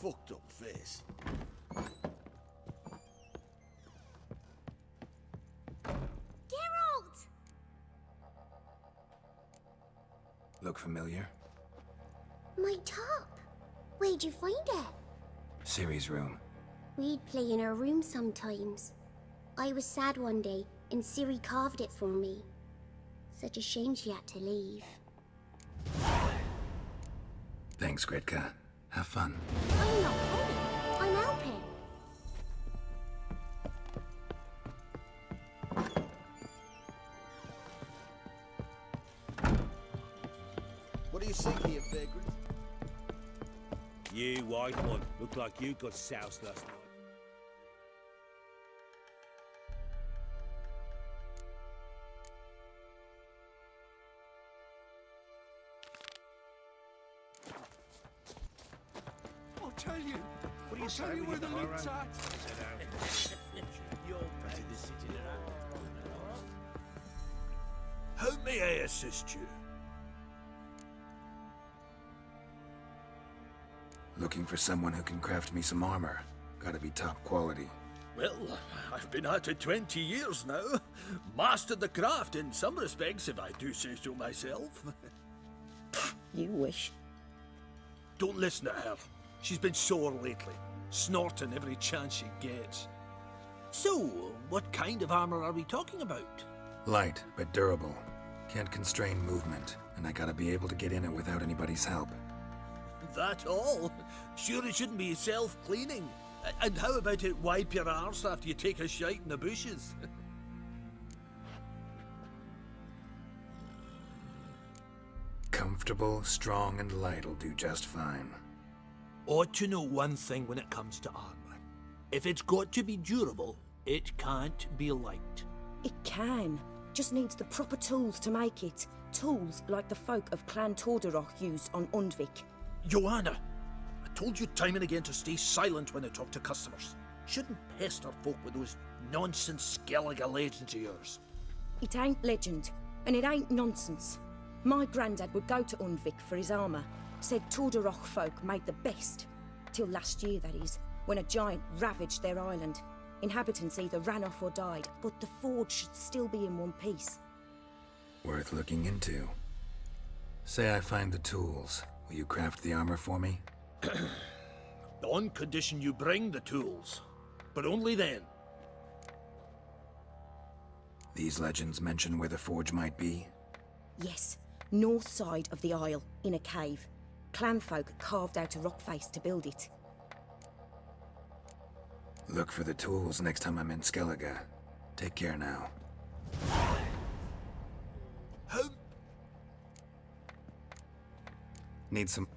fucked up face. Geralt! Look familiar? My top! Where'd you find it? Ciri's room. We'd play in her room sometimes. I was sad one day, and Ciri carved it for me. Such a shame she had to leave. Thanks, Gretka. Have fun. I'm not playing. I'm helping. What do you think here, vagrant? You white one, look like you got soused last night. I'll tell you. What do you I'll say tell you with where the your loot's horror? at. You're back to the city now. How may I assist you? Looking for someone who can craft me some armor. Gotta be top quality. Well, I've been at it 20 years now. Mastered the craft in some respects, if I do say so myself. You wish. Don't listen to her. She's been sore lately, snorting every chance she gets. So, what kind of armor are we talking about? Light, but durable. Can't constrain movement, and I gotta be able to get in it without anybody's help. That all? Sure it shouldn't be self-cleaning. And how about it wipe your arse after you take a shite in the bushes? Comfortable, strong, and light'll do just fine. Ought to know one thing when it comes to armor. If it's got to be durable, it can't be light. It can. Just needs the proper tools to make it. Tools like the folk of Clan Tordarroch use on Undvik. Joanna, I told you time and again to stay silent when I talk to customers. Shouldn't pester folk with those nonsense Skellige legends of yours. It ain't legend, and it ain't nonsense. My granddad would go to Undvik for his armour. Said Tordarroch folk made the best. Till last year, that is, when a giant ravaged their island. Inhabitants either ran off or died, but the forge should still be in one piece. Worth looking into. Say I find the tools. Will you craft the armor for me? On condition you bring the tools. But only then. These legends mention where the forge might be? Yes, north side of the isle, in a cave. Clanfolk carved out a rock face to build it. Look for the tools next time I'm in Skellige. Take care now. How? Need some...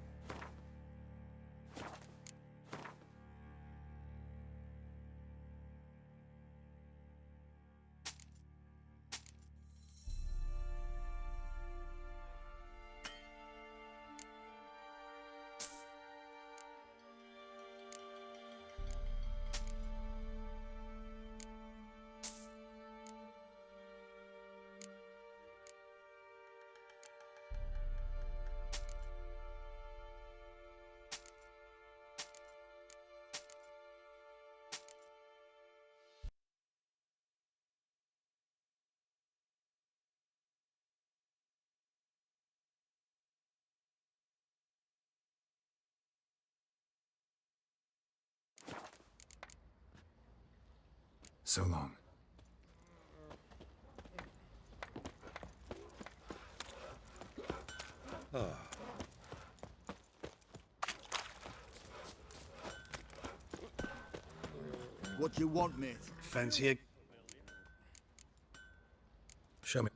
So long. What you want, mate? Fancy a... Show me.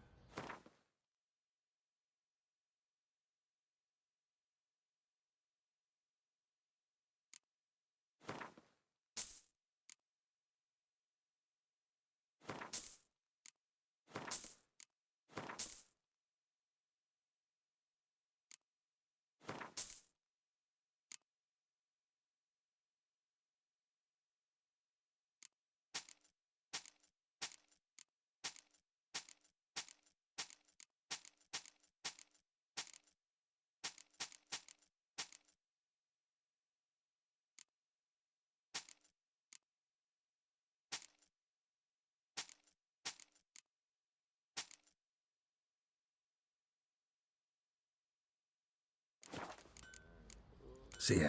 See ya.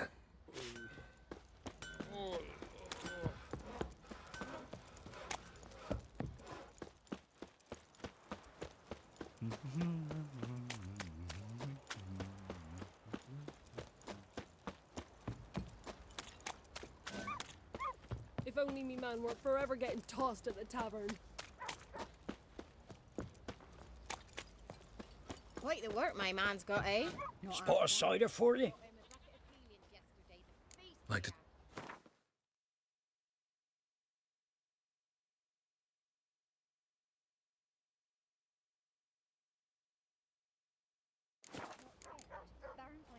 If only me man weren't forever getting tossed at the tavern. Quite the work my man's got, eh? Spot a cider for you? Like to...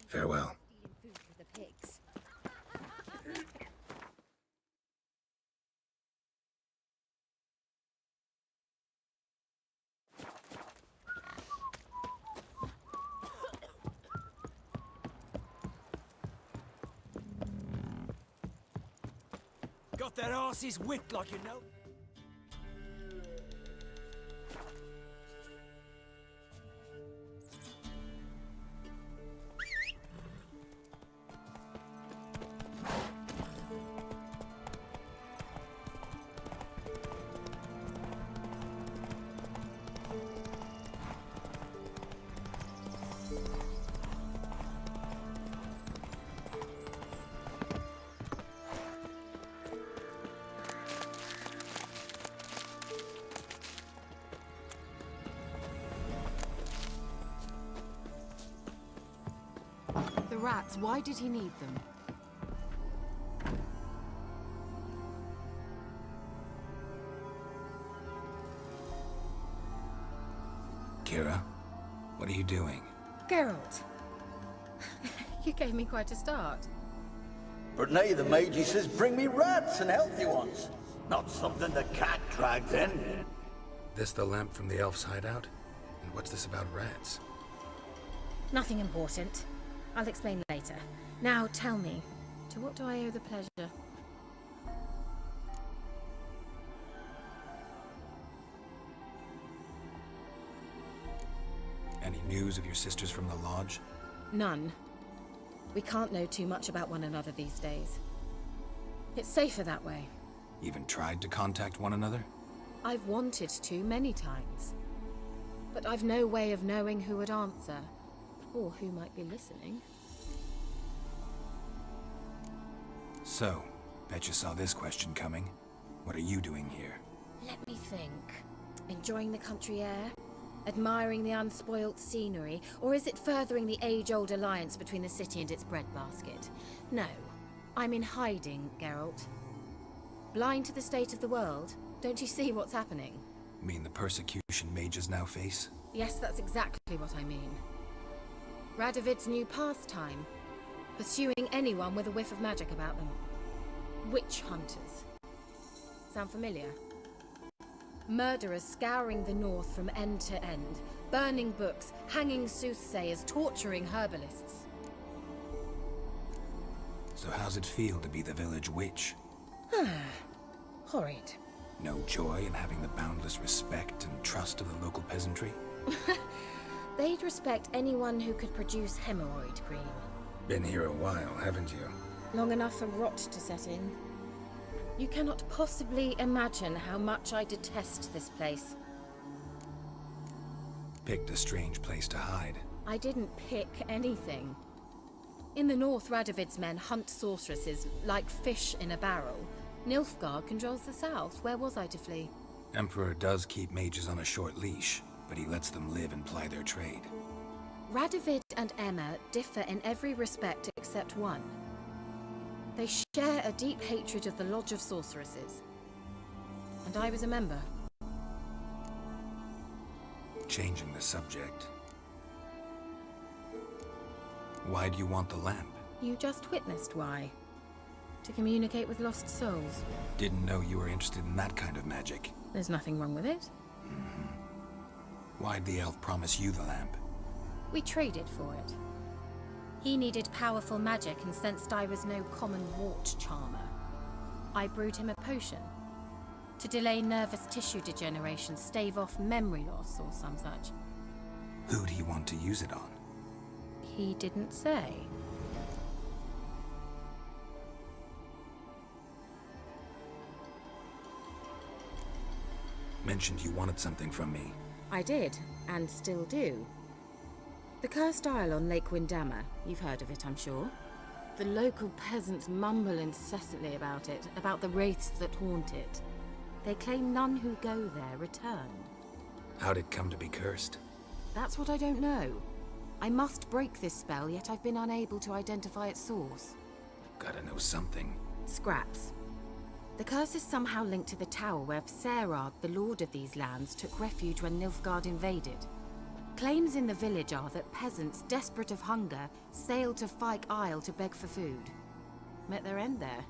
Farewell. Got that arse's wit like you know. The rats, why did he need them? Keira, what are you doing? Geralt. You gave me quite a start. But now the mage he says bring me rats and healthy ones. Not something the cat dragged in. This the lamp from the elf's hideout? And what's this about rats? Nothing important. I'll explain later. Now tell me, To what do I owe the pleasure? Any news of your sisters from the lodge? none. We can't know too much about one another these days. It's safer that way. Even tried to contact one another? I've wanted to many times. But I've no way of knowing who would answer, or who might be listening. So, bet you saw this question coming. What are you doing here? Let me think. Enjoying the country air? Admiring the unspoilt scenery? Or is it furthering the age-old alliance between the city and its breadbasket? No. I'm in hiding, Geralt. Blind to the state of the world? Don't you see what's happening? Mean the persecution mages now face? Yes, that's exactly what I mean. Radovid's new pastime. Pursuing anyone with a whiff of magic about them. Witch hunters. Sound familiar? Murderers scouring the north from end to end, burning books, hanging soothsayers, torturing herbalists. So how's it feel to be the village witch? Horrid. No joy in having the boundless respect and trust of the local peasantry? They'd respect anyone who could produce hemorrhoid cream. Been here a while, haven't you? Long enough for rot to set in. You cannot possibly imagine how much I detest this place. Picked a strange place to hide. I didn't pick anything. In the north, Radovid's men hunt sorceresses like fish in a barrel. Nilfgaard controls the south. Where was I to flee? Emperor does keep mages on a short leash, but he lets them live and ply their trade. Radovid and Emma differ in every respect except one. They share a deep hatred of the Lodge of Sorceresses. And I was a member. Changing the subject. Why do you want the lamp? You just witnessed why. To communicate with lost souls. Didn't know you were interested in that kind of magic. There's nothing wrong with it. Why'd the elf promise you the lamp? We traded for it. He needed powerful magic and sensed I was no common wart charmer. I brewed him a potion. To delay nervous tissue degeneration, stave off memory loss or some such. Who'd he want to use it on? He didn't say. mentioned you wanted something from me. I did, and still do. The cursed isle on Lake Windammer, you've heard of it, I'm sure. The local peasants mumble incessantly about it, about the wraiths that haunt it. They claim none who go there return. How'd it come to be cursed? That's what I don't know. I must break this spell, yet I've been unable to identify its source. Gotta know something. Scraps. The curse is somehow linked to the tower where Serad, the lord of these lands, took refuge when Nilfgaard invaded. Claims in the village are that peasants, desperate of hunger, sailed to Fyke Isle to beg for food. Met their end there.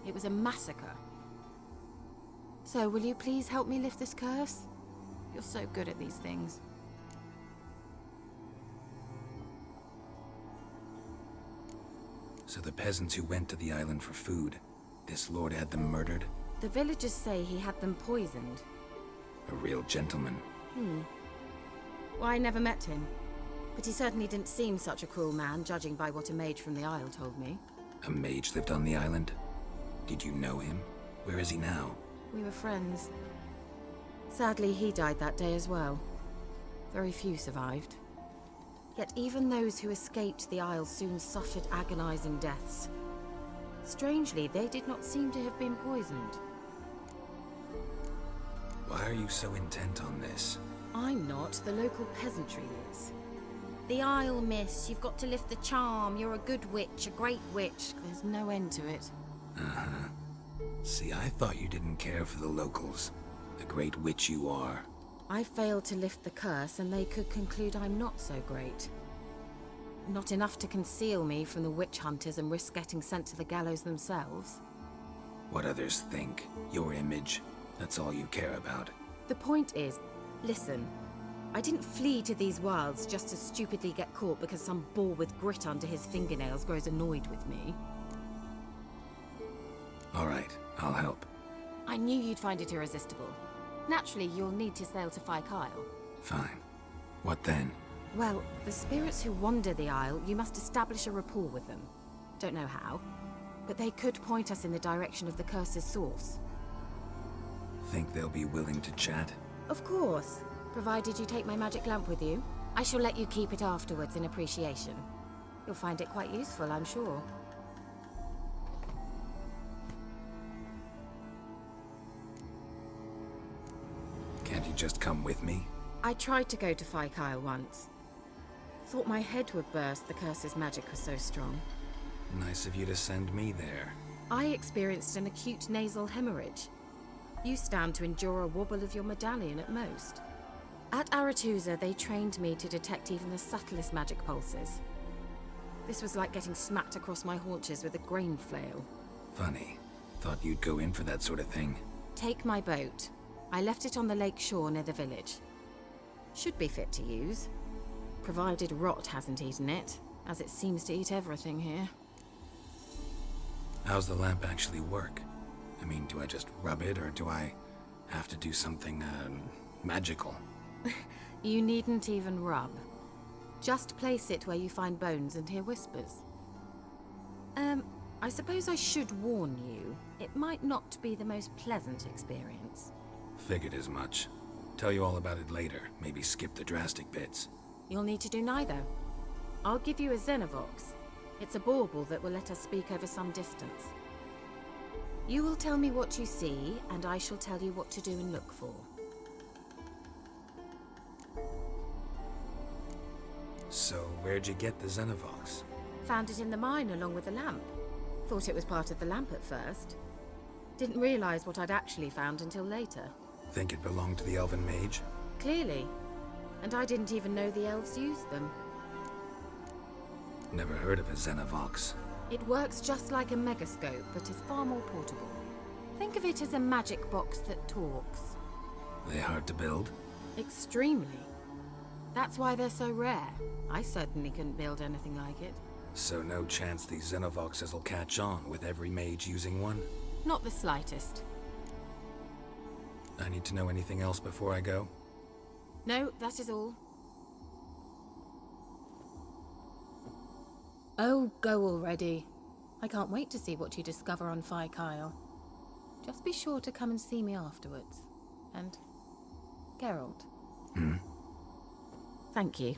It was a massacre. So, will you please help me lift this curse? You're so good at these things. So the peasants who went to the island for food, this lord had them murdered? The villagers say he had them poisoned. A real gentleman. Well, I never met him. But he certainly didn't seem such a cruel man, judging by what a mage from the Isle told me. A mage lived on the island? Did you know him? Where is he now? We were friends. Sadly, he died that day as well. Very few survived. Yet even those who escaped the Isle soon suffered agonizing deaths. Strangely, they did not seem to have been poisoned. Why are you so intent on this? I'm not. The local peasantry is. The Isle, miss. You've got to lift the charm. You're a good witch, a great witch. There's no end to it. Uh-huh. See, I thought you didn't care for the locals. The great witch you are. I failed to lift the curse, and they could conclude I'm not so great. Not enough to conceal me from the witch hunters and risk getting sent to the gallows themselves. What others think, your image, that's all you care about. The point is, listen, I didn't flee to these wilds just to stupidly get caught because some boar with grit under his fingernails grows annoyed with me. All right, I'll help. I knew you'd find it irresistible. Naturally, you'll need to sail to Fyke Isle. Fine. What then? Well, the spirits who wander the Isle, you must establish a rapport with them. Don't know how, but they could point us in the direction of the curse's source. Think they'll be willing to chat? Of course, provided you take my magic lamp with you. I shall let you keep it afterwards in appreciation. You'll find it quite useful, I'm sure. Can't you just come with me? I tried to go to Fyke Isle once. Thought my head would burst, the curse's magic was so strong. Nice of you to send me there. I experienced an acute nasal hemorrhage. You stand to endure a wobble of your medallion at most. At Aretusa, they trained me to detect even the subtlest magic pulses. This was like getting smacked across my haunches with a grain flail. Funny. Thought you'd go in for that sort of thing. Take my boat. I left it on the lake shore near the village. Should be fit to use. Provided rot hasn't eaten it, as it seems to eat everything here. How's the lamp actually work? I mean, do I just rub it, or do I have to do something, magical? You needn't even rub. Just place it where you find bones and hear whispers. I suppose I should warn you, it might not be the most pleasant experience. Figured as much. Tell you all about it later, maybe skip the drastic bits. You'll need to do neither. I'll give you a Xenovox. It's a bauble that will let us speak over some distance. You will tell me what you see, and I shall tell you what to do and look for. So, where'd you get the Xenovox? Found it in the mine along with the lamp. Thought it was part of the lamp at first. Didn't realize what I'd actually found until later. Think it belonged to the elven mage? Clearly. And I didn't even know the elves used them. Never heard of a Xenovox. It works just like a megascope, but is far more portable. Think of it as a magic box that talks. They hard to build? Extremely. That's why they're so rare. I certainly couldn't build anything like it. So no chance these Xenovoxes will catch on with every mage using one? Not the slightest. I need to know anything else before I go? No, that is all. Oh, go already. I can't wait to see what you discover on Fyke Isle. Just be sure to come and see me afterwards. And Geralt. Hmm? Thank you.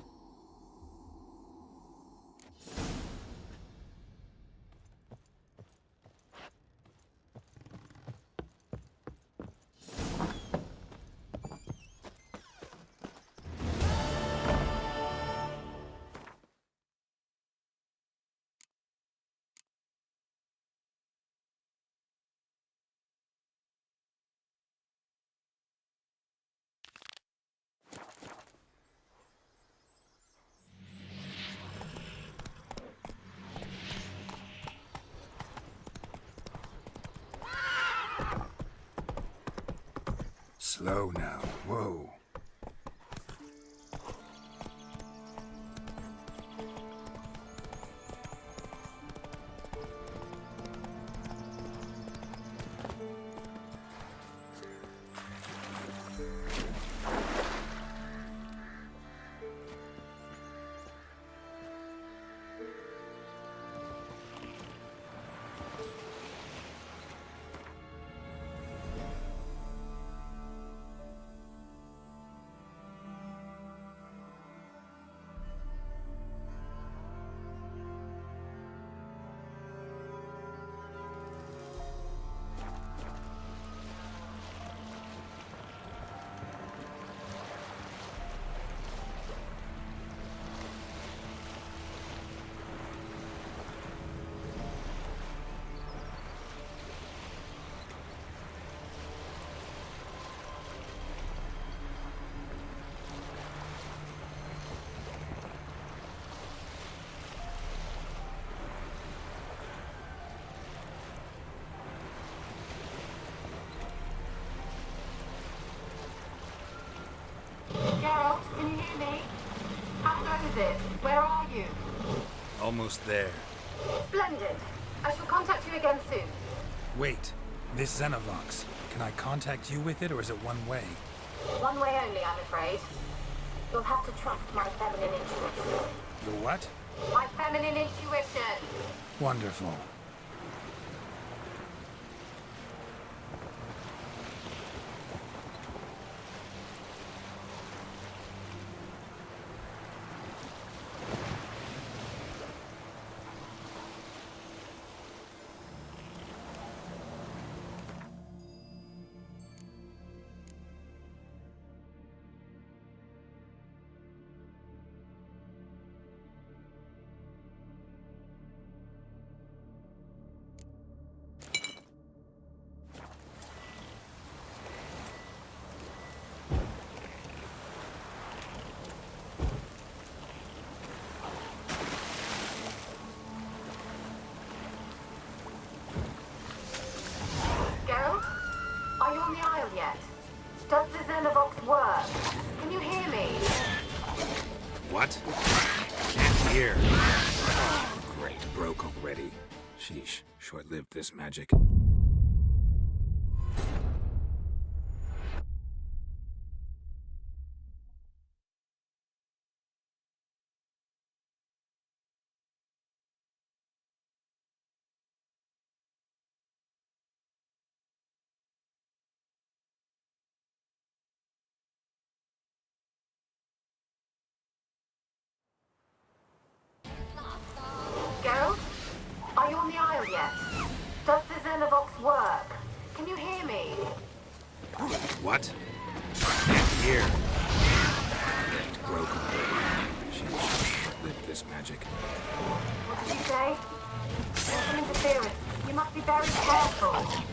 Slow now. Whoa. Geralt, can you hear me? How good is it? Where are you? Almost there. Splendid. I shall contact you again soon. Wait. This Xenovox. Can I contact you with it, or is it one way? One way only, I'm afraid. You'll have to trust my feminine intuition. Your what? My feminine intuition. Wonderful. Geralt? Are you on the Isle yet? Does the Xenovox work? Can you hear me? What? Can't hear. Oh, great. Broke already. Sheesh. Short-lived this magic. Geralt? Are you on the Isle yet? Does the Xenovox work? Can you hear me? What? Can't hear. Great. Broke already. Sheesh. Short-lived this magic. What did you say? There's some interference. You must be very careful.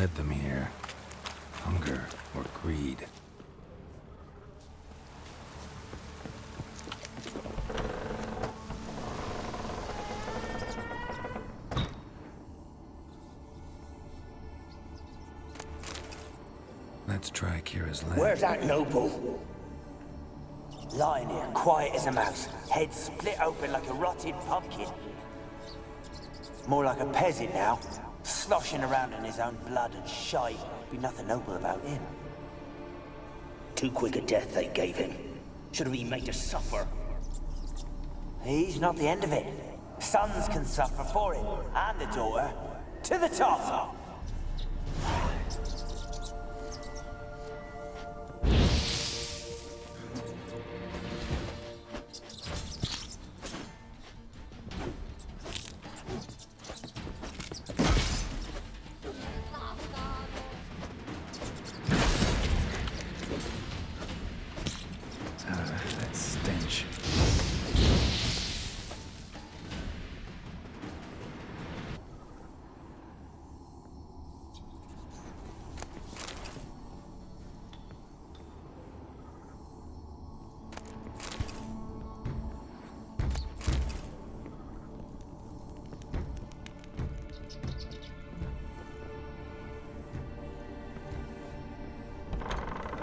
led them here? Hunger or greed? Let's try Keira's land. Where's that noble? Lying here, quiet as a mouse, head split open like a rotted pumpkin. More like a peasant now, sloshing around in his own blood and shite. Be nothing noble about him. Too quick a death they gave him. Should have been made to suffer. He's not the end of it. Sons can suffer for it, and the daughter. To the top! That stench.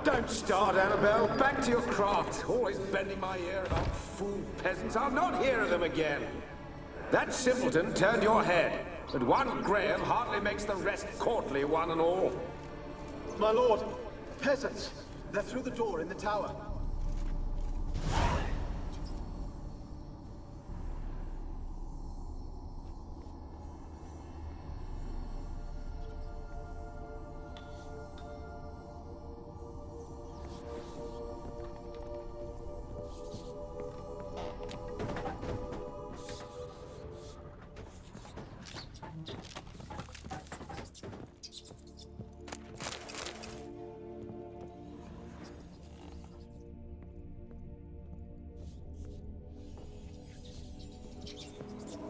Don't start, Annabelle. Back to your craft. Always bending my ear about fool peasants. I'll not hear of them again. That simpleton turned your head, but one Graham hardly makes the rest courtly, one and all. My lord, peasants. They're through the door in the tower.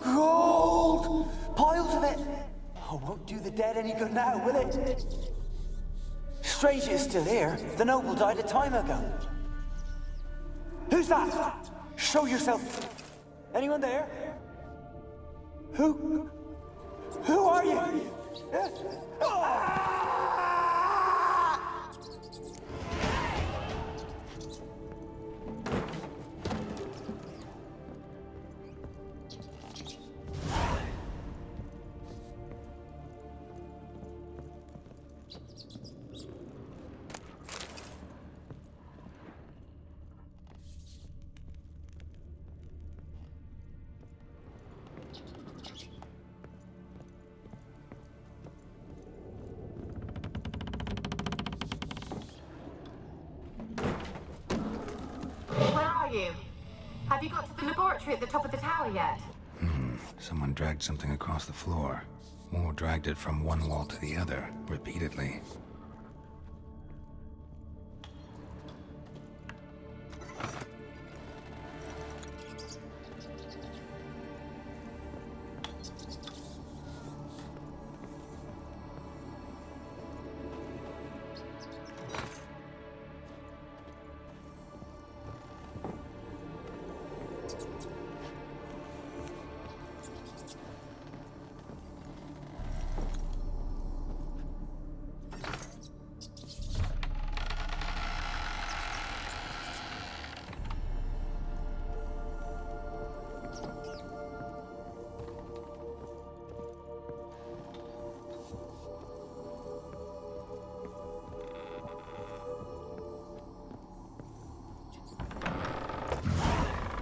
Gold! Piles of it! Oh, won't do the dead any good now, will it? Strange it's still here. The noble died a time ago. Who's that? Show yourself. Anyone there? Who are you? Have you got to the laboratory at the top of the tower yet? Someone dragged something across the floor. Or dragged it from one wall to the other, repeatedly.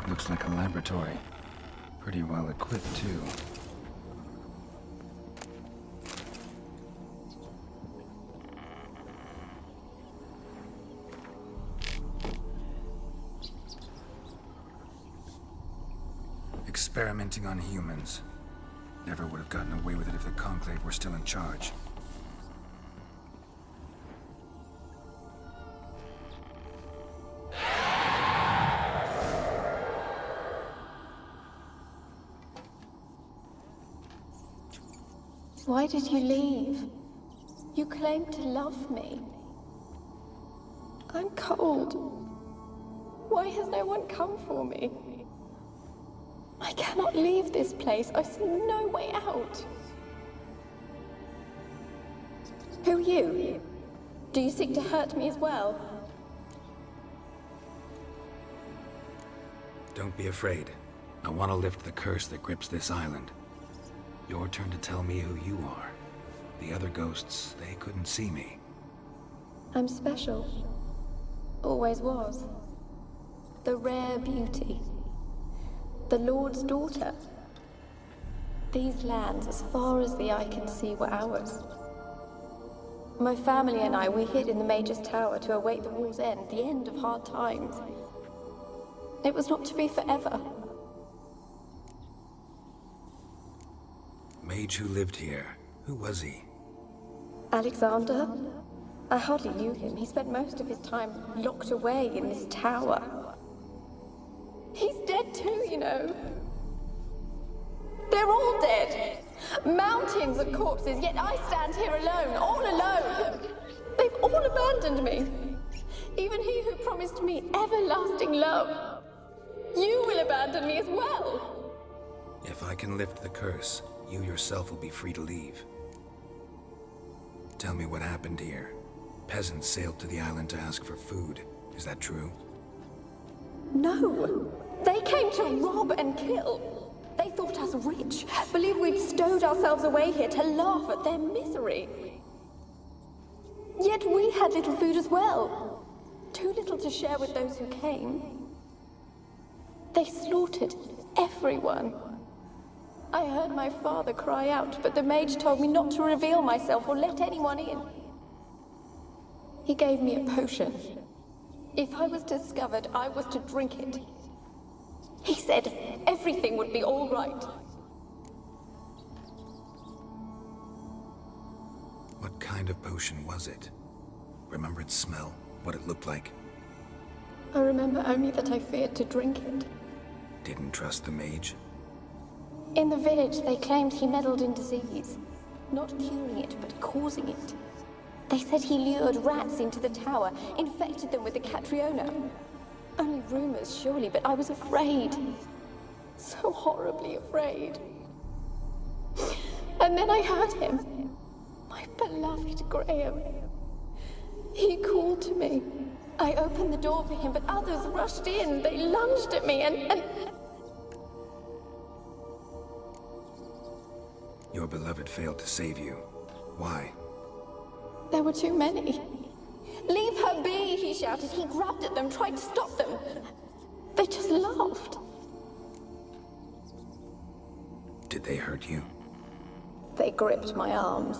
Looks like a laboratory. Pretty well equipped, too. Experimenting on humans. Never would have gotten away with it if the Conclave were still in charge. Why did you leave? You claim to love me. I'm cold. Why has no one come for me? I cannot leave this place. I see no way out. Who are you? Do you seek to hurt me as well? Don't be afraid. I want to lift the curse that grips this island. Your turn to tell me who you are. The other ghosts, they couldn't see me. I'm special. Always was. The rare beauty. The Lord's daughter. These lands, as far as the eye can see, were ours. My family and I, we hid in the Mage's Tower to await the war's end, the end of hard times. It was not to be forever. Mage who lived here. Who was he? Alexander? I hardly knew him. He spent most of his time locked away in this tower. He's dead too, you know. They're all dead. Mountains of corpses, yet I stand here alone, all alone. They've all abandoned me. Even he who promised me everlasting love. You will abandon me as well. If I can lift the curse, you yourself will be free to leave. Tell me what happened here. Peasants sailed to the island to ask for food. Is that true? No. They came to rob and kill. They thought us rich, believed we'd stowed ourselves away here to laugh at their misery. Yet we had little food as well. Too little to share with those who came. They slaughtered everyone. I heard my father cry out, but the mage told me not to reveal myself or let anyone in. He gave me a potion. If I was discovered, I was to drink it. He said everything would be all right. What kind of potion was it? Remember its smell? What it looked like? I remember only that I feared to drink it. Didn't trust the mage? In the village, they claimed he meddled in disease. Not curing it, but causing it. They said he lured rats into the tower, infected them with the Catriona. Only rumors, surely, but I was afraid. So horribly afraid. And then I heard him. My beloved Graham. He called to me. I opened the door for him, but others rushed in. They lunged at me and... Your beloved failed to save you. Why? There were too many. Leave her be, he shouted. He grabbed at them, tried to stop them. They just laughed. Did they hurt you? They gripped my arms,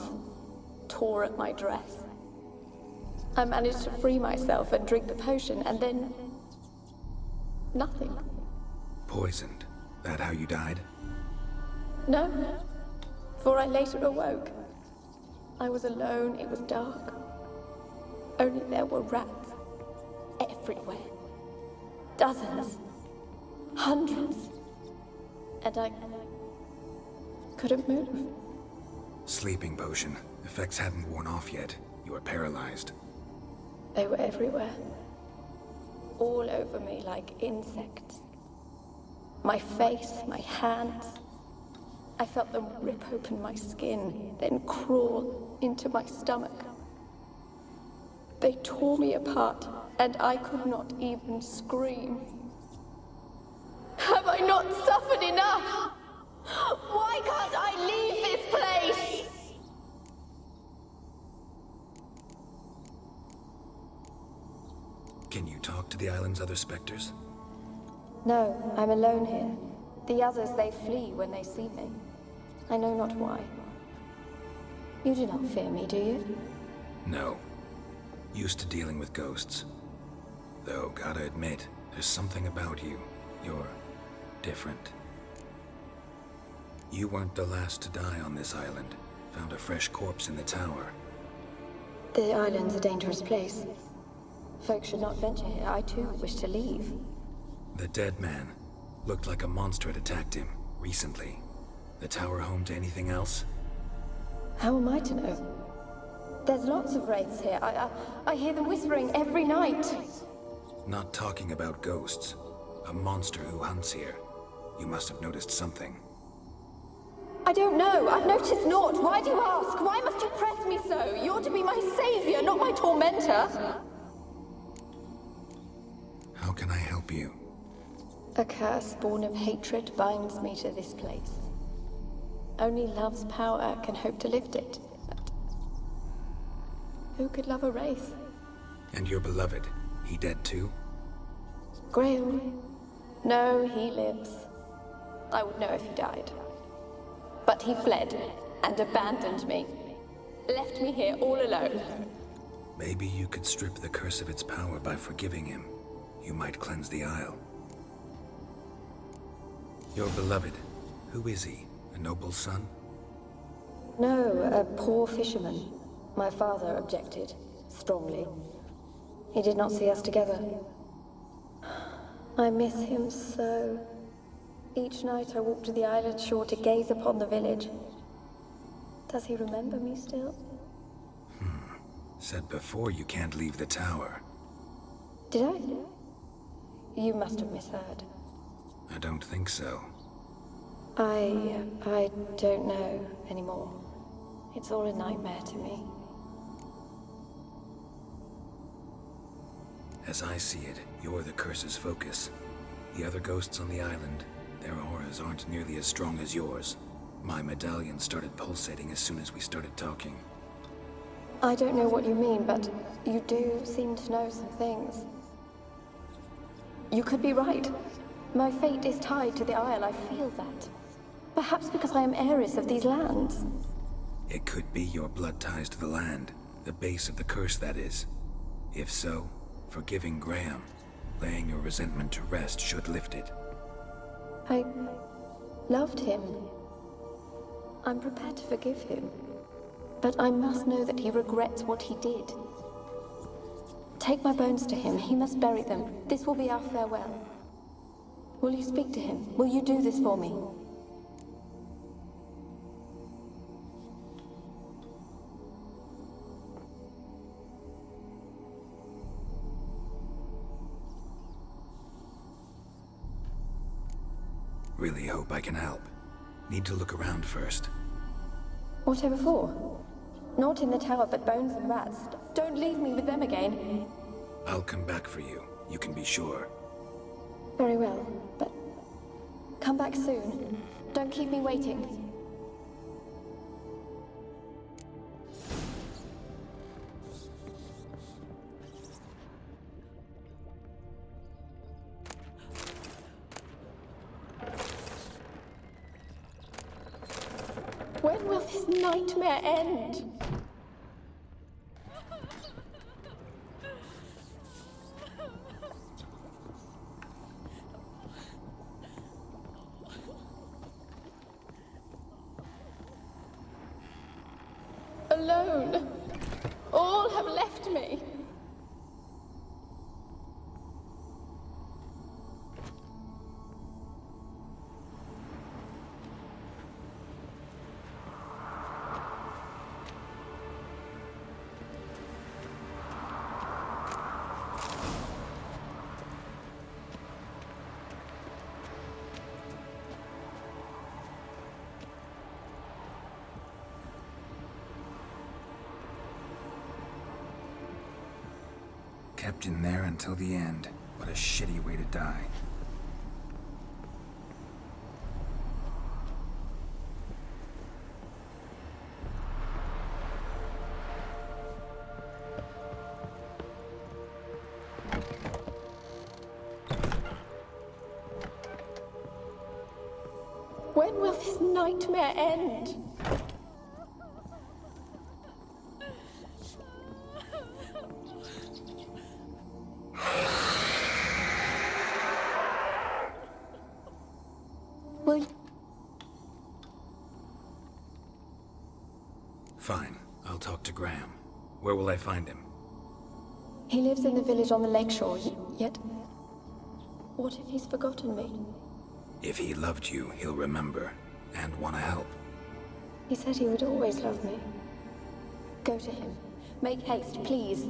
tore at my dress. I managed to free myself and drink the potion, and then... nothing. Poisoned? That how you died? No, for I later awoke. I was alone, it was dark. Only there were rats. Everywhere. Dozens. Hundreds. And I couldn't move. Sleeping potion. Effects hadn't worn off yet. You were paralyzed. They were everywhere. All over me like insects. My face, my hands. I felt them rip open my skin, then crawl into my stomach. They tore me apart, and I could not even scream. Have I not suffered enough? Why can't I leave this place? Can you talk to the island's other specters? No, I'm alone here. The others, they flee when they see me. I know not why. You do not fear me, do you? No. Used to dealing with ghosts. Though, gotta admit, there's something about you. You're different. You weren't the last to die on this island. Found a fresh corpse in the tower. The island's a dangerous place. Folk should not venture here. I too wish to leave. The dead man. Looked like a monster had attacked him, recently. The tower home to anything else? How am I to know? There's lots of wraiths here. I hear them whispering every night. Not talking about ghosts. A monster who hunts here. You must have noticed something. I don't know. I've noticed naught. Why do you ask? Why must you press me so? You're to be my savior, not my tormentor. How can I help you? A curse born of hatred binds me to this place. Only love's power can hope to lift it. But who could love a wraith? And your beloved, he dead too? Graham? No, he lives. I would know if he died. But he fled and abandoned me. Left me here all alone. Maybe you could strip the curse of its power by forgiving him. You might cleanse the Isle. Your beloved, who is he? A noble son? No, a poor fisherman. My father objected, strongly. He did not see us together. I miss him so. Each night I walk to the island shore to gaze upon the village. Does he remember me still? Said before you can't leave the tower. Did I? You must have misheard. I don't think so. I don't know anymore. It's all a nightmare to me. As I see it, you're the curse's focus. The other ghosts on the island, their auras aren't nearly as strong as yours. My medallion started pulsating as soon as we started talking. I don't know what you mean, but you do seem to know some things. You could be right. My fate is tied to the Isle, I feel that. Perhaps because I am heiress of these lands. It could be your blood ties to the land, the base of the curse, that is. If so, forgiving Graham, laying your resentment to rest should lift it. I loved him. I'm prepared to forgive him. But I must know that he regrets what he did. Take my bones to him. He must bury them. This will be our farewell. Will you speak to him? Will you do this for me? Really hope I can help. Need to look around first. Whatever for? Not in the tower, but bones and rats. Don't leave me with them again. I'll come back for you. You can be sure. Very well, but come back soon. Don't keep me waiting. When will this nightmare end? Alone. All have left me. Kept in there until the end. What a shitty way to die. When will this nightmare end? Fine. I'll talk to Graham. Where will I find him? He lives in the village on the lakeshore, yet... What if he's forgotten me? If he loved you, he'll remember, and want to help. He said he would always love me. Go to him. Make haste, please.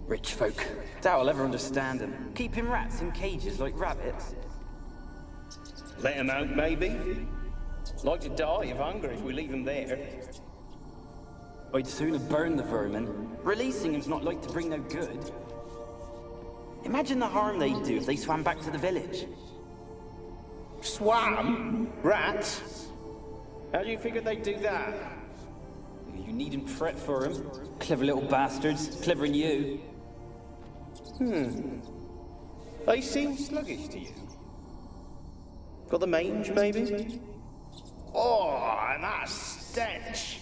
Rich folk. Doubt I'll ever understand them. Keeping rats in cages like rabbits. Let them out, maybe? Like to die of hunger if we leave them there. I'd sooner burn the vermin. Releasing them's not like to bring no good. Imagine the harm they'd do if they swam back to the village. Swam? Rats? How do you figure they'd do that? You needn't fret for them. Clever little bastards. Clever than you. They seem sluggish to you. Got the mange, maybe? Oh, and that stench!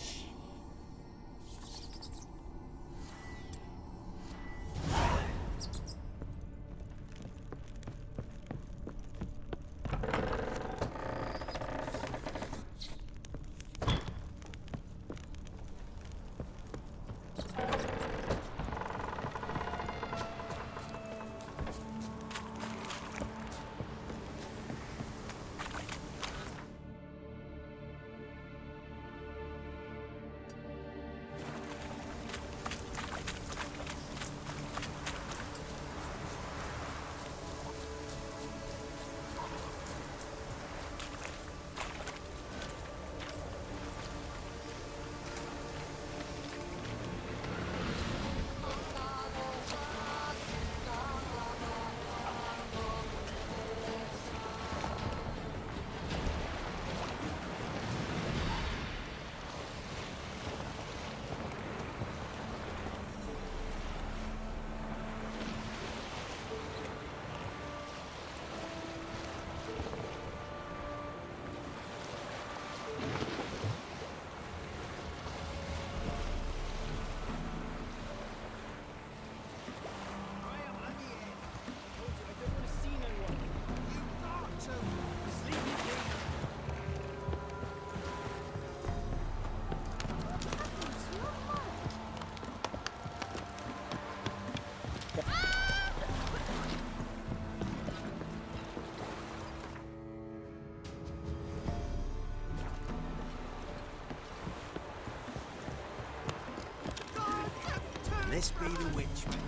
This be the witchman.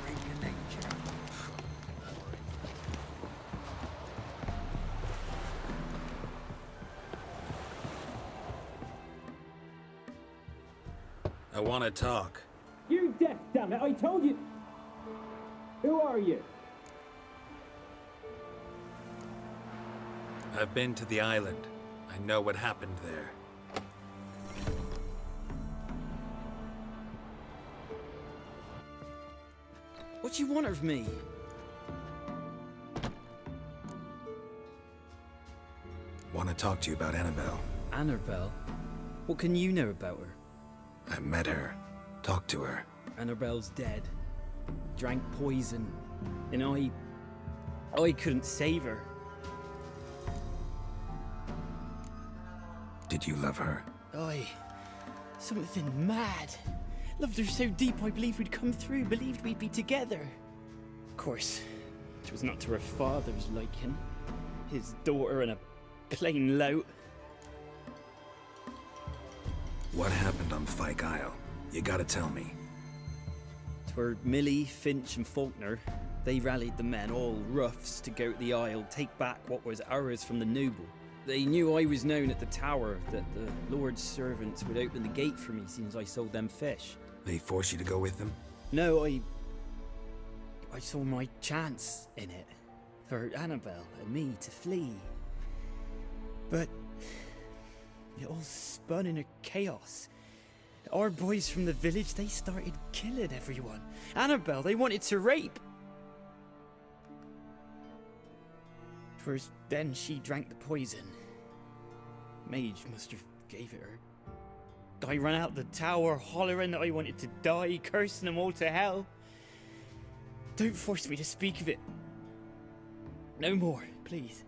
Bring the nature. I want to talk. You're deaf, damn it! I told you. Who are you? I've been to the island. I know what happened there. What do you want of me? Want to talk to you about Annabelle. Annabelle? What can you know about her? I met her. Talked to her. Annabelle's dead. Drank poison. And I couldn't save her. Did you love her? Something mad. Loved her so deep I believed we'd come through, believed we'd be together. Of course, it was not to her father's liking. His daughter and a plain lout. What happened on Fyke Isle? You gotta tell me. 'Twere Millie, Finch and Faulkner. They rallied the men, all roughs, to go to the Isle, take back what was ours from the noble. They knew I was known at the tower, that the Lord's servants would open the gate for me since I sold them fish. They forced you to go with them? No, I saw my chance in it. For Annabelle and me to flee. But it all spun in a chaos. Our boys from the village, they started killing everyone. Annabelle, they wanted to rape. First, then she drank the poison. Mage must have gave it her. I ran out the tower, hollering that I wanted to die, cursing them all to hell. Don't force me to speak of it. No more, please.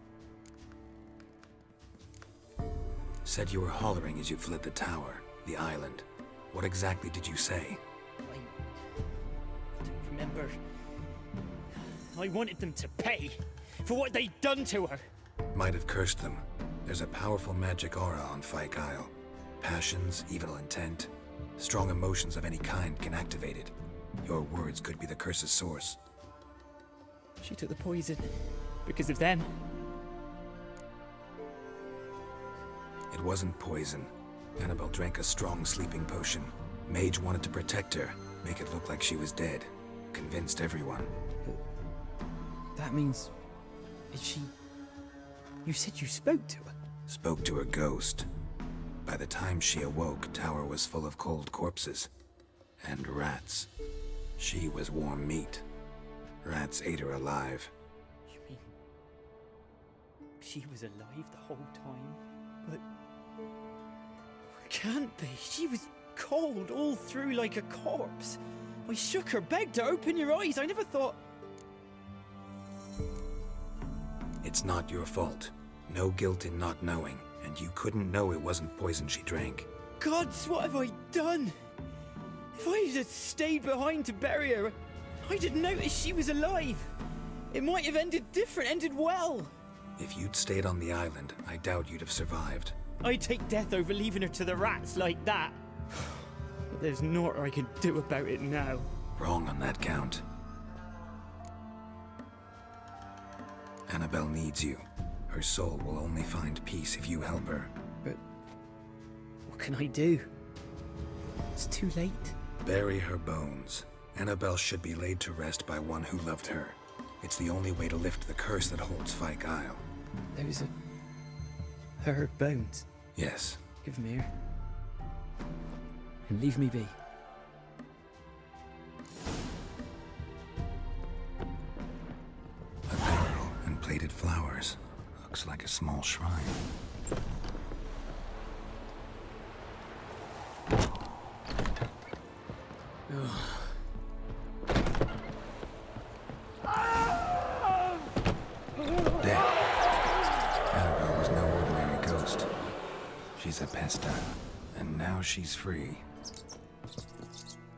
Said you were hollering as you fled the tower, the island. What exactly did you say? I don't remember. I wanted them to pay for what they'd done to her. Might have cursed them. There's a powerful magic aura on Fyke Isle. Passions, evil intent, strong emotions of any kind can activate it. Your words could be the curse's source. She took the poison because of them. It wasn't poison. Annabelle drank a strong sleeping potion. Mage wanted to protect her, make it look like she was dead. Convinced everyone. That means... is she... You said you spoke to her? Spoke to her ghost. By the time she awoke, tower was full of cold corpses. And rats. She was warm meat. Rats ate her alive. You mean... she was alive the whole time? But... can't be. She was cold all through like a corpse. I shook her, begged her, open your eyes. I never thought... It's not your fault. No guilt in not knowing, and you couldn't know it wasn't poison she drank. Gods, what have I done? If I had stayed behind to bury her, I didn't notice she was alive. It might have ended different, ended well. If you'd stayed on the island, I doubt you'd have survived. I'd take death over leaving her to the rats like that. But there's naught I can do about it now. Wrong on that count. Annabelle needs you. Her soul will only find peace if you help her. But what can I do? It's too late. Bury her bones. Annabelle should be laid to rest by one who loved her. It's the only way to lift the curse that holds Fyke Isle. Those are... her bones? Yes. Give them here. And leave me be. A barrel and plated flowers. Looks like a small shrine. Dead. Annabelle was no ordinary ghost. She's a pesta, and now she's free.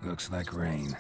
Looks like rain.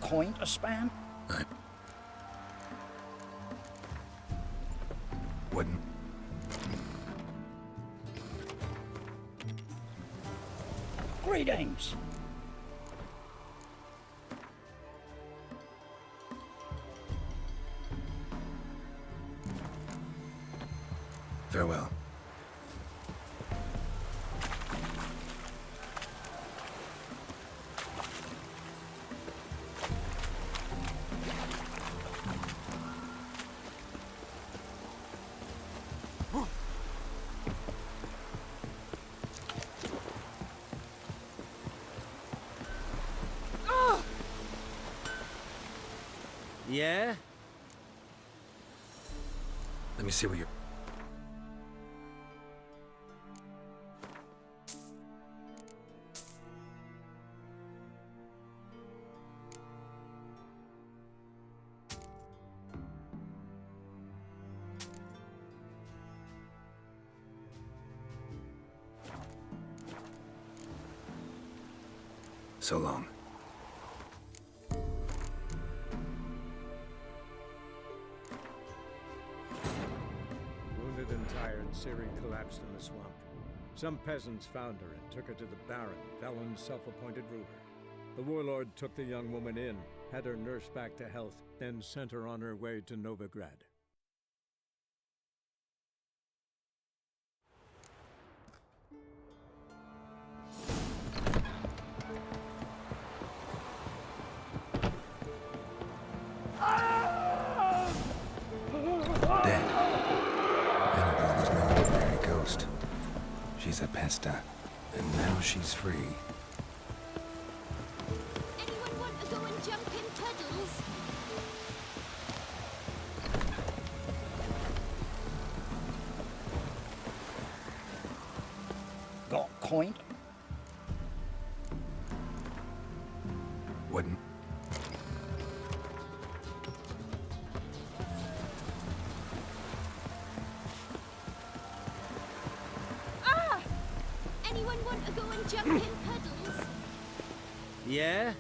Coin to spam? Wouldn't. Greetings. Farewell. Yeah? Let me see what you're... So long. Wounded and tired, Ciri collapsed in the swamp. Some peasants found her and took her to the Baron, Valen's self-appointed ruler. The warlord took the young woman in, had her nursed back to health, then sent her on her way to Novigrad. Dead. Annabelle was no ordinary ghost. She's a pesta, and now she's free. Anyone want to go and jump in puddles? Got coin? Wouldn't. Anyone want to go and jump in puddles? Yeah?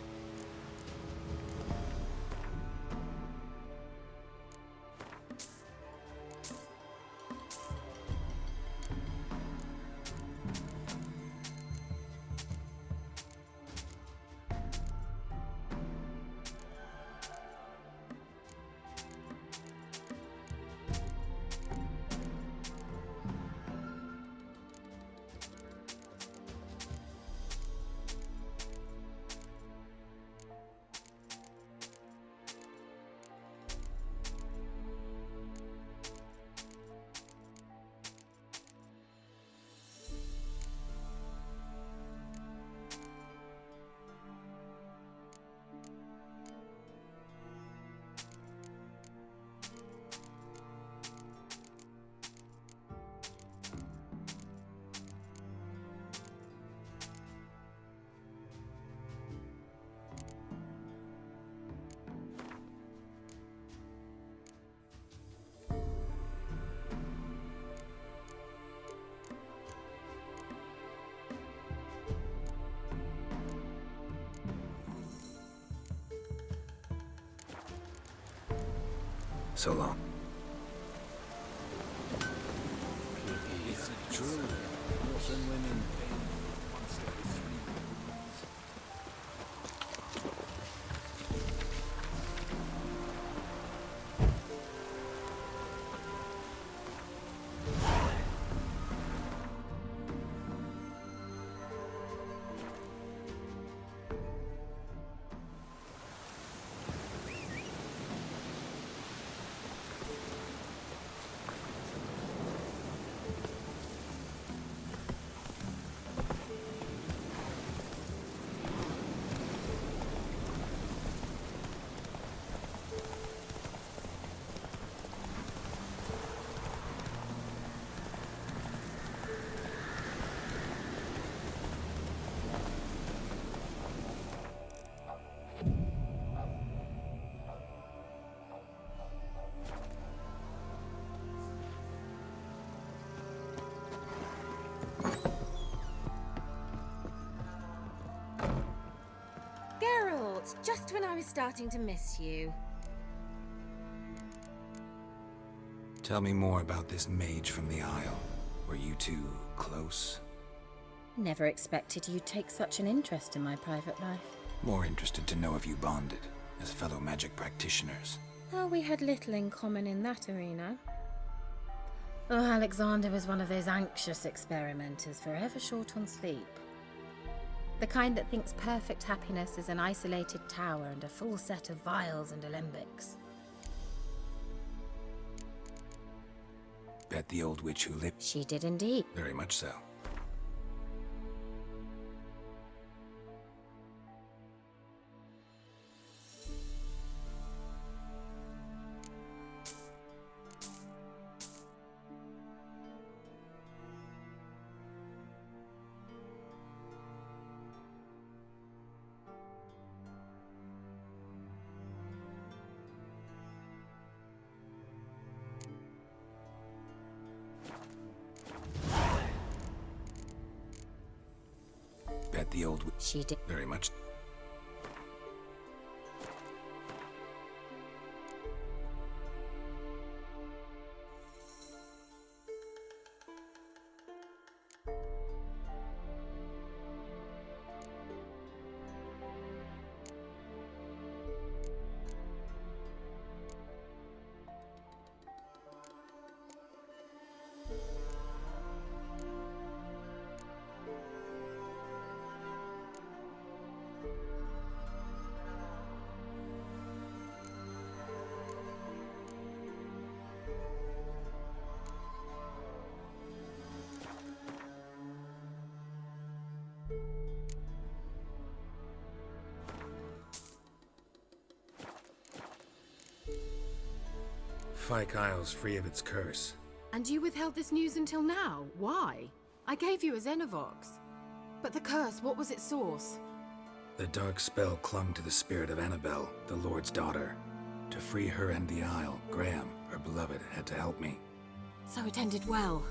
So long. Is it true? Orphan women. That's just when I was starting to miss you. Tell me more about this mage from the Isle. Were you two close? Never expected you'd take such an interest in my private life. More interested to know if you bonded as fellow magic practitioners. Oh, we had little in common in that arena. Oh, Alexander was one of those anxious experimenters, forever short on sleep. The kind that thinks perfect happiness is an isolated tower and a full set of vials and alembics. Bet the old witch who lived. She did indeed. Very much so. Bet the old witch. She did. Very much. Fyke Isle's free of its curse. And you withheld this news until now? Why? I gave you a Xenovox. But the curse, what was its source? The dark spell clung to the spirit of Annabelle, the Lord's daughter. To free her and the Isle, Graham, her beloved, had to help me. So it ended well.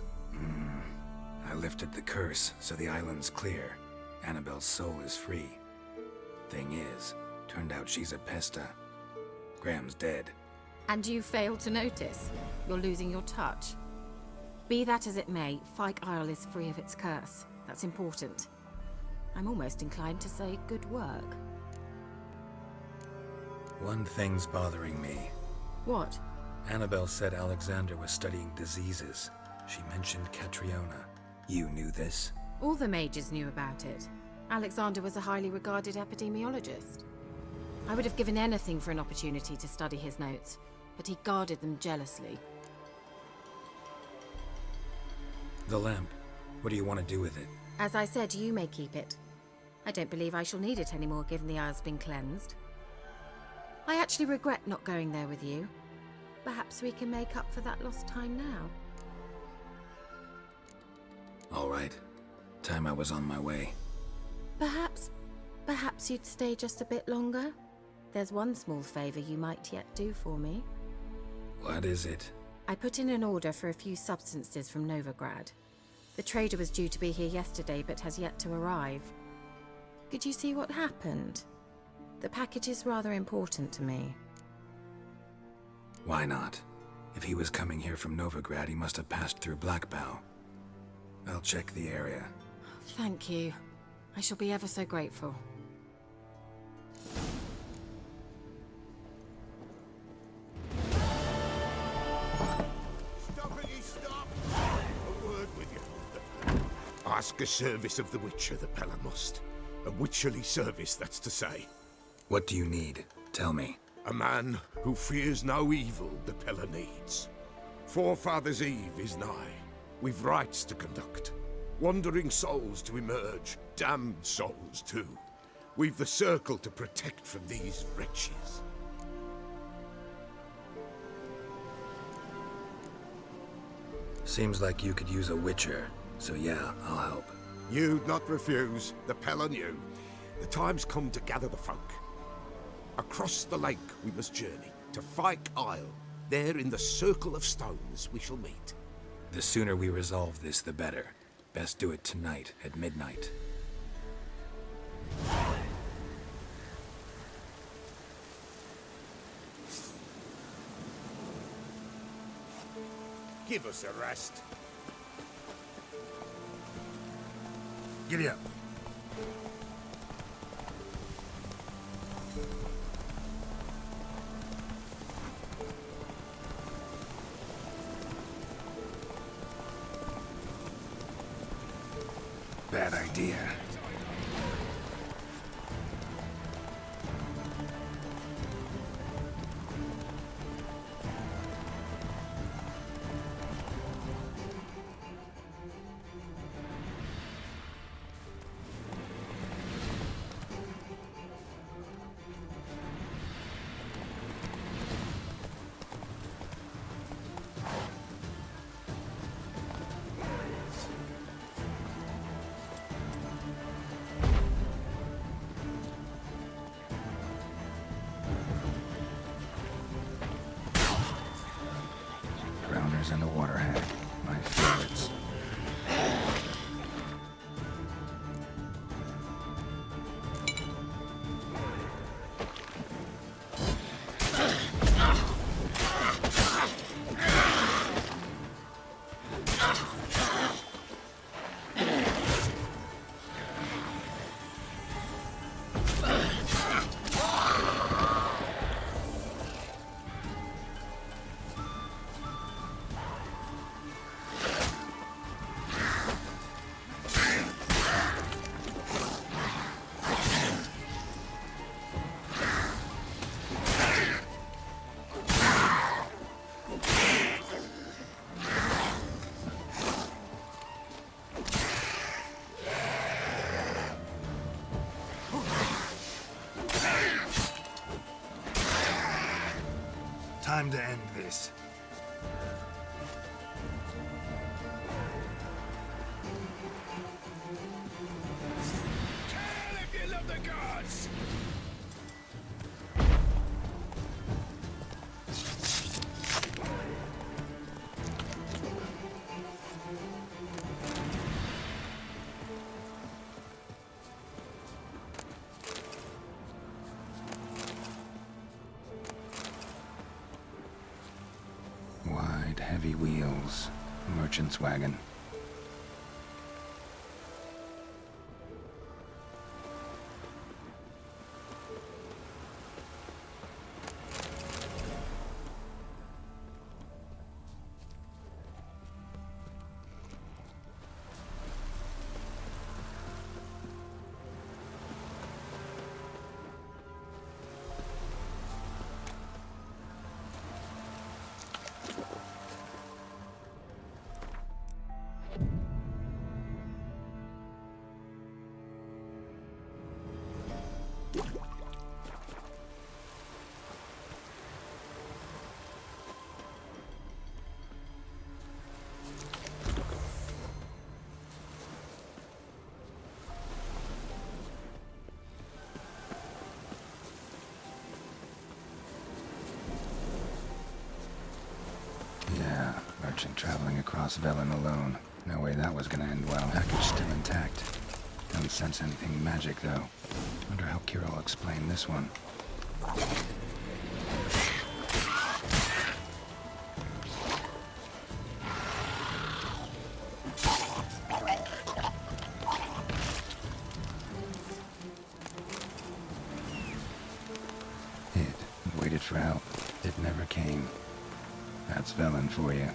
I lifted the curse, so the island's clear. Annabelle's soul is free. Thing is, turned out she's a pesta. Graham's dead. And you failed to notice. You're losing your touch. Be that as it may, Fyke Isle is free of its curse. That's important. I'm almost inclined to say good work. One thing's bothering me. What? Annabelle said Alexander was studying diseases. She mentioned Catriona. You knew this? All the mages knew about it. Alexander was a highly regarded epidemiologist. I would have given anything for an opportunity to study his notes, but he guarded them jealously. The lamp. What do you want to do with it? As I said, you may keep it. I don't believe I shall need it anymore, given the Isle's been cleansed. I actually regret not going there with you. Perhaps we can make up for that lost time now. All right. Time I was on my way. Perhaps you'd stay just a bit longer? There's one small favor you might yet do for me. What is it? I put in an order for a few substances from Novigrad. The trader was due to be here yesterday, but has yet to arrive. Could you see what happened? The package is rather important to me. Why not? If he was coming here from Novigrad, he must have passed through Blackbow. I'll check the area. Thank you. I shall be ever so grateful. Ask a service of the Witcher, the Pellar must. A witcherly service, that's to say. What do you need? Tell me. A man who fears no evil the Pellar needs. Forefathers' Eve is nigh. We've rites to conduct. Wandering souls to emerge. Damned souls, too. We've the circle to protect from these wretches. Seems like you could use a witcher. So yeah, I'll help. You'd not refuse. The Pellar knew. The time's come to gather the folk. Across the lake we must journey, to Fyke Isle. There in the circle of stones we shall meet. The sooner we resolve this, the better. Best do it tonight, at midnight. Give us a rest. Giddy up. Bad idea. And a water hag, my favorites. Time to end this. Kill if you love the gods! Wide, heavy wheels. Merchant's wagon. Merchant traveling across Velen alone. No way that was gonna end well. Package still intact. Don't sense anything magic, though. Wonder how Keira will explain this one. It waited for help. It never came. That's Velen for you.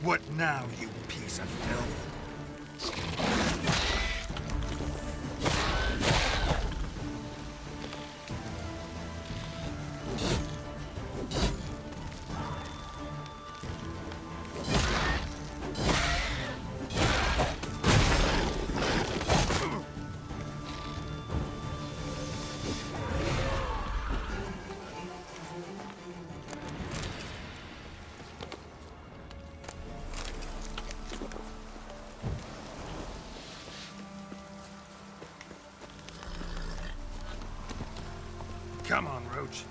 What now, you piece of filth? Come on, Roach.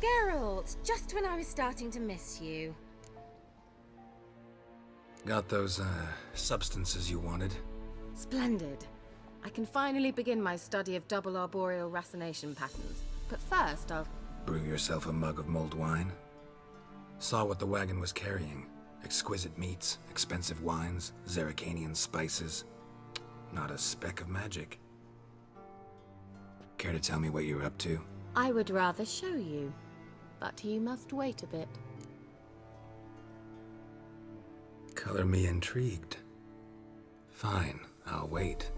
Geralt, just when I was starting to miss you. Got those, substances you wanted? Splendid. I can finally begin my study of double arboreal racination patterns. But first, I'll... Brew yourself a mug of mulled wine? Saw what the wagon was carrying. Exquisite meats, expensive wines, Zerrikanian spices. Not a speck of magic. Care to tell me what you're up to? I would rather show you, but you must wait a bit. Color me intrigued. Fine, I'll wait.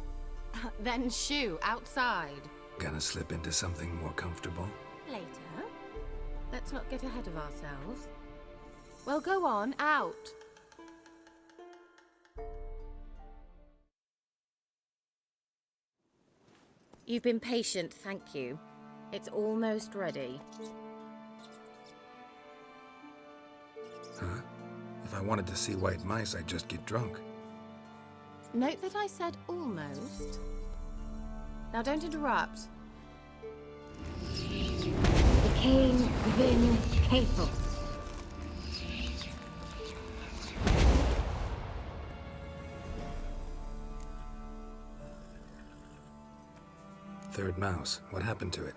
Then shoo, outside. Gonna slip into something more comfortable? Later. Let's not get ahead of ourselves. Well, go on, out. You've been patient, thank you. It's almost ready. Huh? If I wanted to see white mice, I'd just get drunk. Note that I said almost. Now don't interrupt. The Cain within Cathel. Third mouse. What happened to it?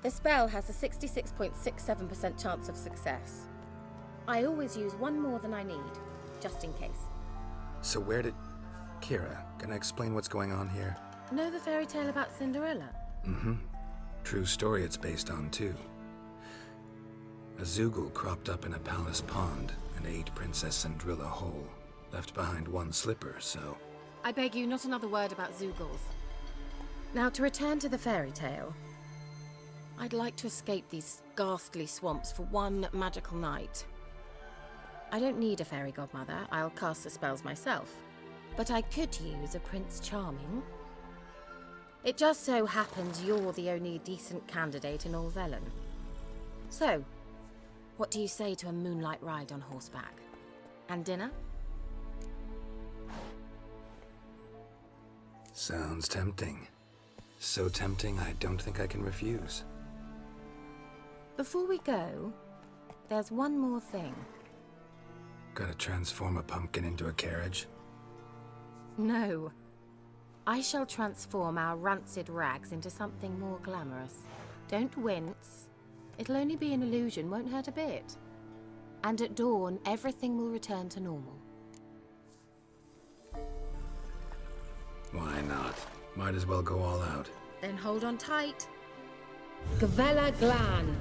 The spell has a 66.67% chance of success. I always use one more than I need, just in case. So where did... Keira, can I explain what's going on here? Know the fairy tale about Cinderella? Mm-hmm. True story it's based on, too. A Zoogle cropped up in a palace pond and ate Princess Cinderella whole. Left behind one slipper, so... I beg you, not another word about Zoogles. Now, to return to the fairy tale. I'd like to escape these ghastly swamps for one magical night. I don't need a fairy godmother, I'll cast the spells myself. But I could use a Prince Charming. It just so happens you're the only decent candidate in all Velen. So, what do you say to a moonlight ride on horseback? And dinner? Sounds tempting. So tempting, I don't think I can refuse. Before we go, there's one more thing. Gotta transform a pumpkin into a carriage? No. I shall transform our rancid rags into something more glamorous. Don't wince. It'll only be an illusion, won't hurt a bit. And at dawn, everything will return to normal. Why not? Might as well go all out. Then hold on tight. Gavella Glan.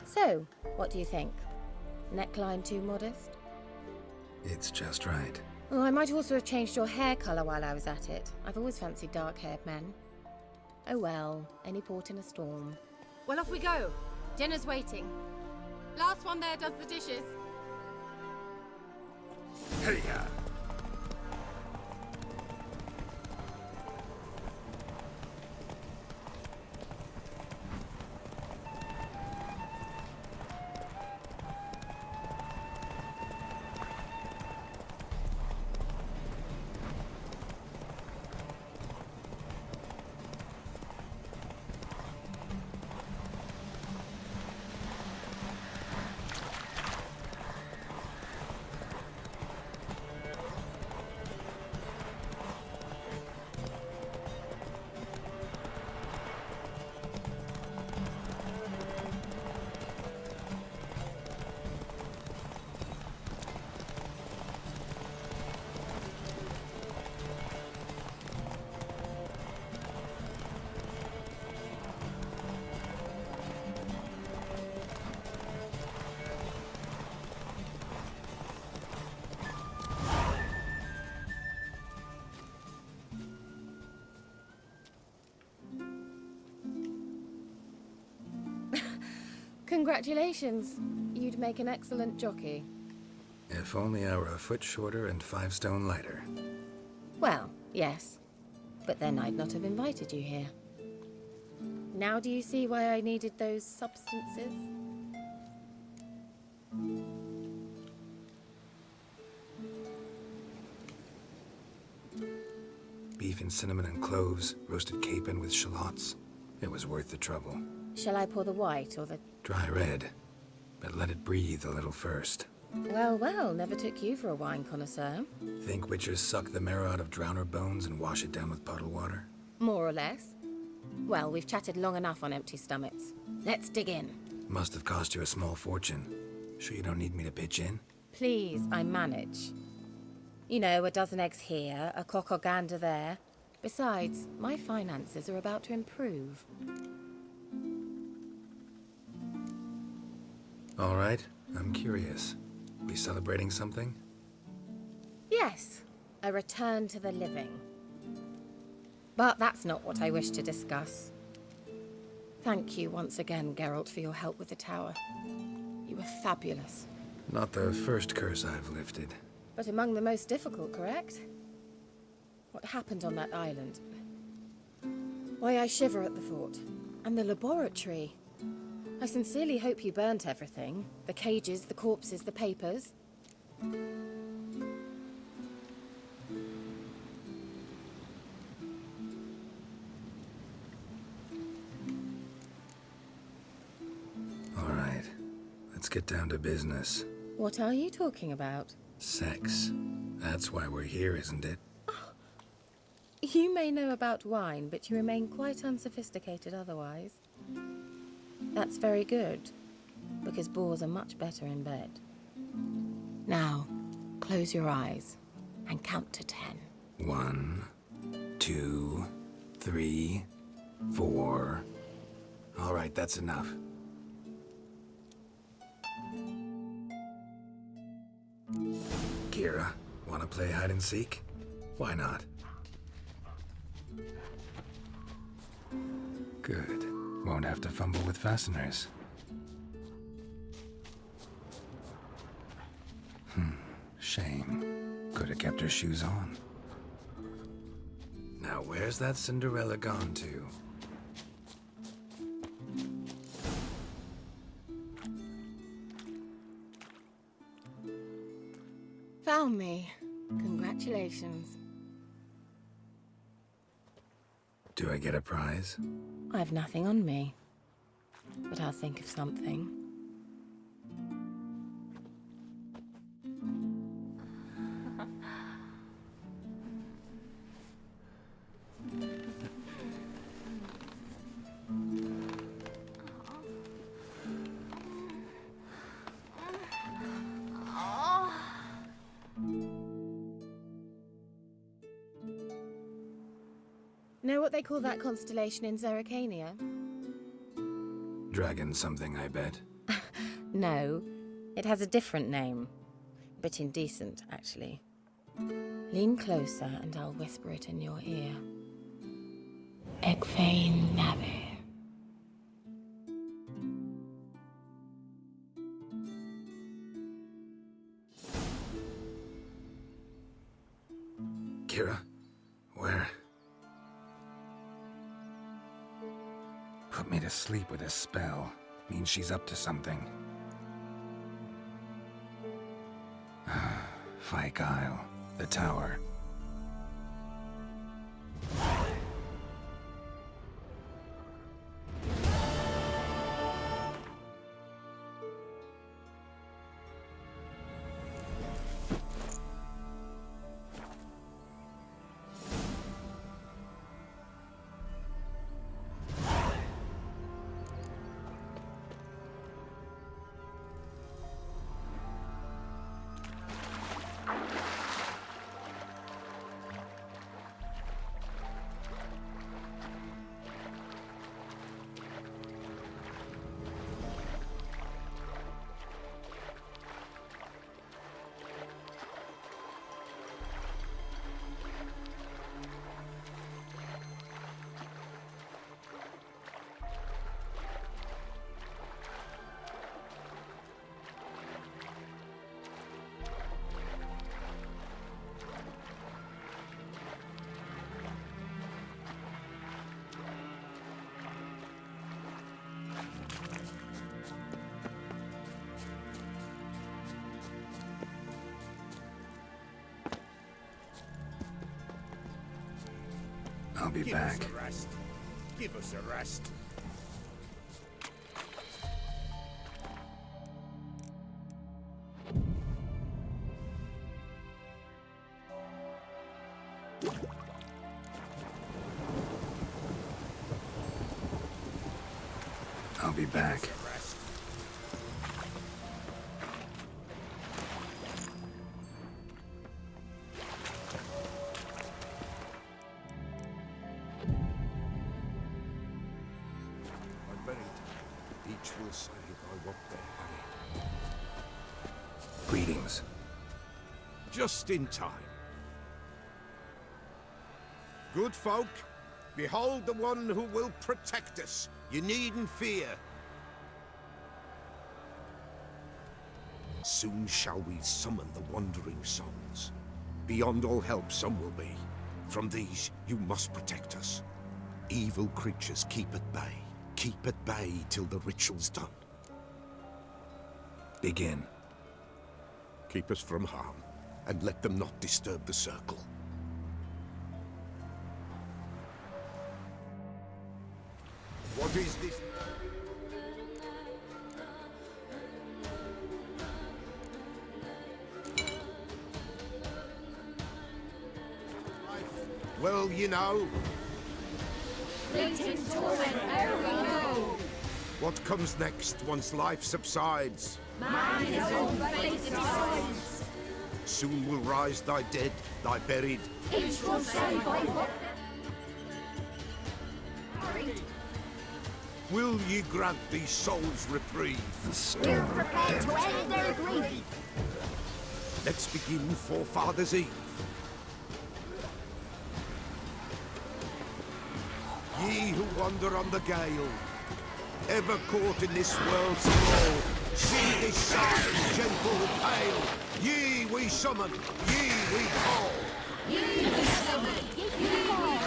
So, what do you think? Neckline too modest? It's just right. Oh, I might also have changed your hair colour while I was at it. I've always fancied dark-haired men. Oh well, any port in a storm. Well, off we go. Dinner's waiting. Last one there does the dishes. Hey-ya! Congratulations. You'd make an excellent jockey. If only I were a foot shorter and 5 stone lighter. Well, yes. But then I'd not have invited you here. Now do you see why I needed those substances? Beef and cinnamon and cloves, roasted capon with shallots. It was worth the trouble. Shall I pour the white or the... Dry red, but let it breathe a little first. Well, well, never took you for a wine connoisseur. Think witchers suck the marrow out of drowner bones and wash it down with puddle water? More or less. Well, we've chatted long enough on empty stomachs. Let's dig in. Must have cost you a small fortune. Sure you don't need me to pitch in? Please, I manage. You know, a dozen eggs here, a cock or gander there. Besides, my finances are about to improve. All right, I'm curious. We celebrating something? Yes, a return to the living. But that's not what I wish to discuss. Thank you once again, Geralt, for your help with the tower. You were fabulous. Not the first curse I've lifted. But among the most difficult, correct? What happened on that island? Why, I shiver at the thought. And the laboratory. I sincerely hope you burnt everything. The cages, the corpses, the papers. All right, let's get down to business. What are you talking about? Sex. That's why we're here, isn't it? You may know about wine, but you remain quite unsophisticated otherwise. That's very good, because boars are much better in bed. Now, close your eyes and count to 10. 1, 2, 3, 4. All right, that's enough. Keira, wanna play hide and seek? Why not? Good. Won't have to fumble with fasteners. Shame. Could have kept her shoes on. Now where's that Cinderella gone to? Found me. Congratulations. Do I get a prize? I've nothing on me, but I'll think of something. Know what they call that constellation in Zerrikania? Dragon something, I bet. No, it has a different name. A bit indecent, actually. Lean closer and I'll whisper it in your ear. Egfain Nave. Keira, where? Put me to sleep with a spell. Means she's up to something. Fyke Isle, the tower. I'll be back. Give us a rest. Give us a rest. I'll be back. I'm buried. Each will say by what they're buried. Greetings. Just in time. Good folk, behold the one who will protect us. You needn't fear. Soon shall we summon the wandering souls. Beyond all help some will be. From these you must protect us. Evil creatures keep at bay. Keep at bay till the ritual's done. Begin. Keep us from harm, and let them not disturb the circle. What is this? Well, you know. Fleeting torment, ere we go. What comes next once life subsides? Man his own fate decides. Soon will rise thy dead, thy buried. Each will say by what. Will ye grant these souls reprieve? We're prepared to end their grief. Let's begin Forefathers' Eve. Ye who wander on the gale, ever caught in this world's thrall, see this side, gentle, pale. Ye we summon, ye we call. Ye we summon, ye we call.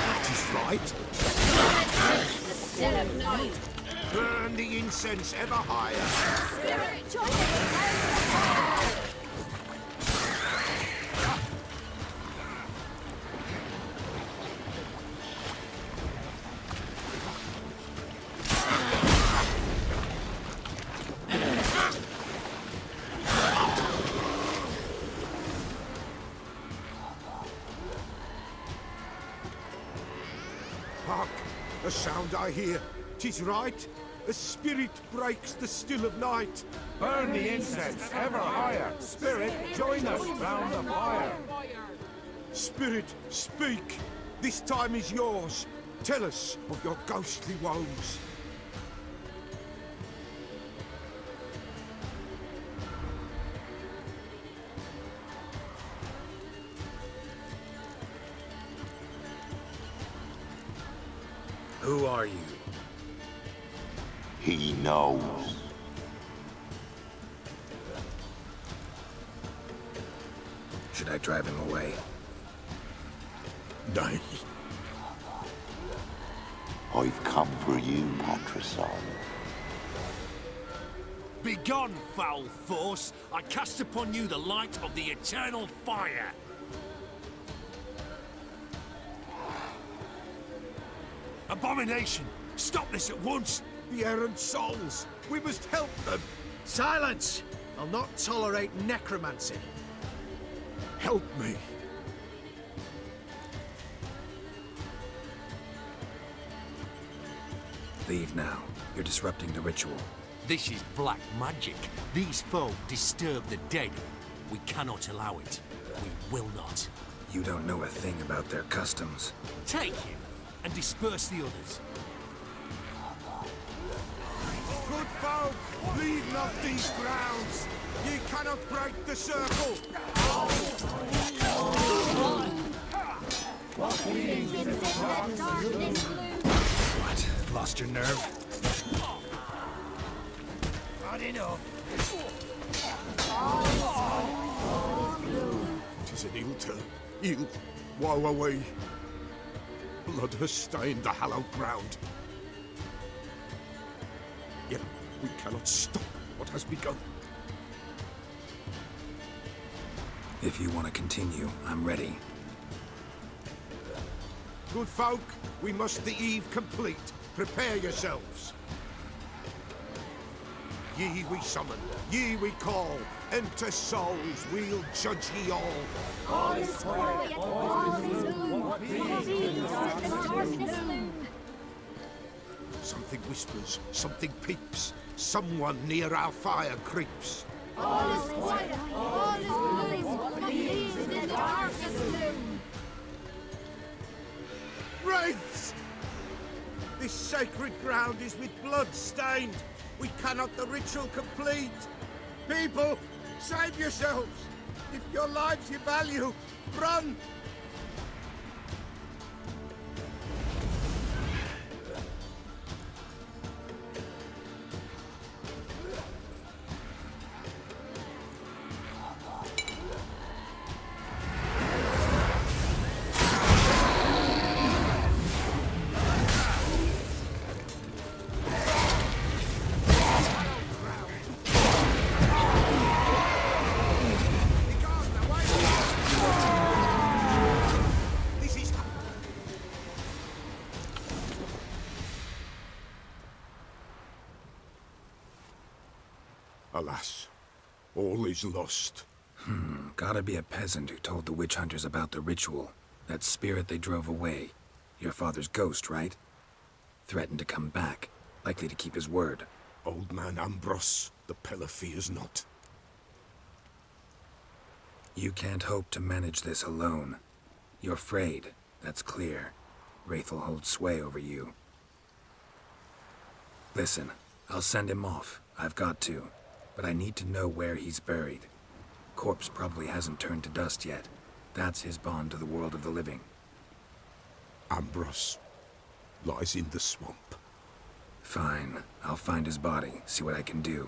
That is right. The still of night. Burn the incense ever higher. Spirit, join us. Hark, a sound I hear. 'Tis right. A spirit breaks the still of night. Burn the incense ever higher. Spirit, join us round the fire. Spirit, speak. This time is yours. Tell us of your ghostly woes. Who are you? He knows. Should I drive him away? Nay. I've come for you, Patricide. Begone, foul force! I cast upon you the light of the eternal fire! Abomination! Stop this at once! The errant souls! We must help them! Silence! I'll not tolerate necromancy. Help me! Leave now. You're disrupting the ritual. This is black magic. These folk disturb the dead. We cannot allow it. We will not. You don't know a thing about their customs. Take him and disperse the others. Good folk, leave not these grounds. Ye cannot break the circle. What? Lost your nerve? Not enough. Tis an ill turn. Ill. Woe away. Blood has stained the hallowed ground. Yet we cannot stop what has begun. If you want to continue, I'm ready. Good folk, we must the eve complete. Prepare yourselves. Ye we summon, ye we call. Enter souls, we'll judge ye all. All is quiet, all is gloom. Something whispers, something peeps. Someone near our fire creeps. All is quiet, all is gloom. Leave in the darkest gloom. Wraiths! This sacred ground is with blood stained. We cannot the ritual complete. People, save yourselves. If your lives you value, run! Alas, all is lost. Gotta be a peasant who told the witch hunters about the ritual. That spirit they drove away. Your father's ghost, right? Threatened to come back. Likely to keep his word. Old man Ambros, the Pellar fears not. You can't hope to manage this alone. You're afraid, that's clear. Wraith will hold sway over you. Listen, I'll send him off. I've got to. But I need to know where he's buried. Corpse probably hasn't turned to dust yet. That's his bond to the world of the living. Ambros lies in the swamp. Fine. I'll find his body, see what I can do.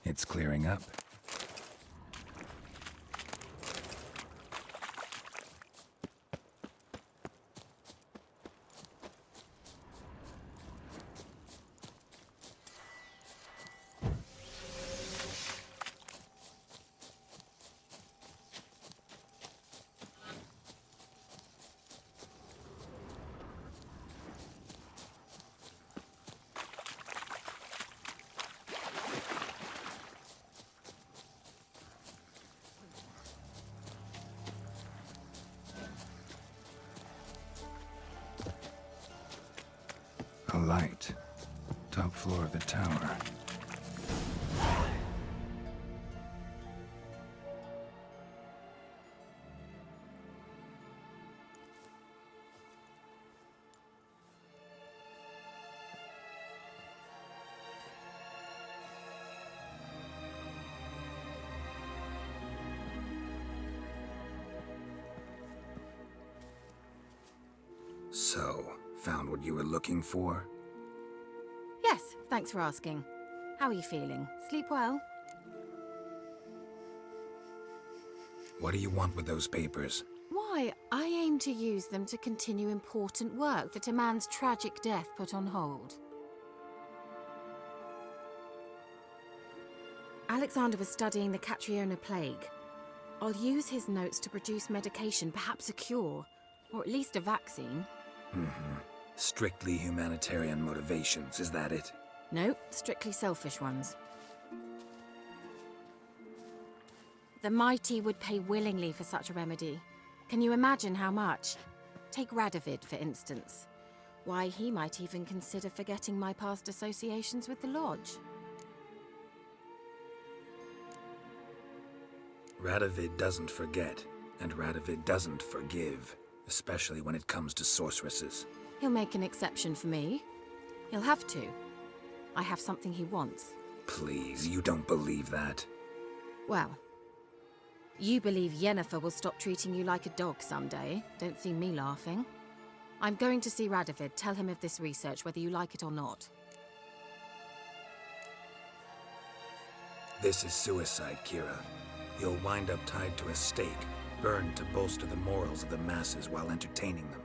It's clearing up. A light. Top floor of the tower. So, found what you were looking for? Yes, thanks for asking. How are you feeling? Sleep well? What do you want with those papers? Why, I aim to use them to continue important work that a man's tragic death put on hold. Alexander was studying the Catriona plague. I'll use his notes to produce medication, perhaps a cure, or at least a vaccine. Strictly humanitarian motivations, is that it? No, strictly selfish ones. The mighty would pay willingly for such a remedy. Can you imagine how much? Take Radovid, for instance. Why, he might even consider forgetting my past associations with the Lodge. Radovid doesn't forget, and Radovid doesn't forgive, especially when it comes to sorceresses. He'll make an exception for me. He'll have to. I have something he wants. Please, you don't believe that. Well, you believe Yennefer will stop treating you like a dog someday. Don't see me laughing. I'm going to see Radovid. Tell him of this research, whether you like it or not. This is suicide, Keira. You'll wind up tied to a stake, burned to bolster the morals of the masses while entertaining them.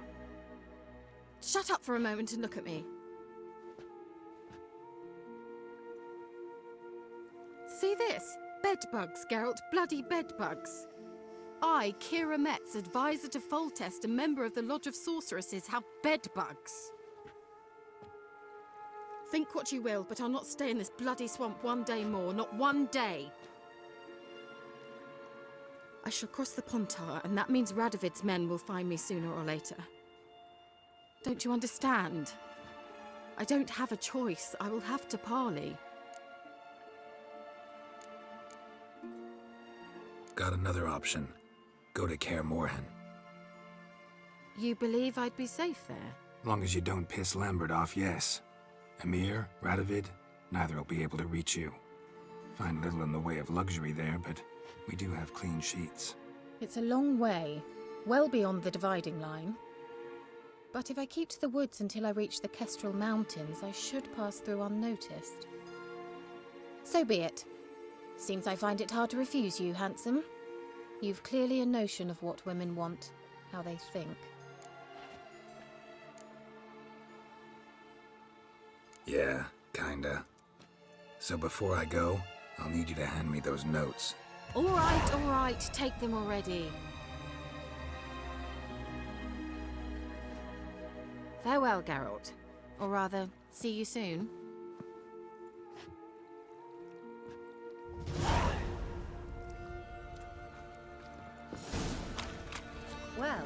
Shut up for a moment and look at me. See this? Bedbugs, Geralt. Bloody bedbugs. I, Keira Metz, advisor to Foltest, a member of the Lodge of Sorceresses, have bedbugs. Think what you will, but I'll not stay in this bloody swamp one day more. Not one day. I shall cross the Pontar, and that means Radovid's men will find me sooner or later. Don't you understand? I don't have a choice. I will have to parley. Got another option. Go to Kaer Morhen. You believe I'd be safe there? Long as you don't piss Lambert off, yes. Emir, Radovid, neither will be able to reach you. Find little in the way of luxury there, but we do have clean sheets. It's a long way, well beyond the dividing line. But if I keep to the woods until I reach the Kestrel Mountains, I should pass through unnoticed. So be it. Seems I find it hard to refuse you, handsome. You've clearly a notion of what women want, how they think. Yeah, kinda. So before I go, I'll need you to hand me those notes. All right, take them already. Farewell, Geralt. Or rather, see you soon. Well...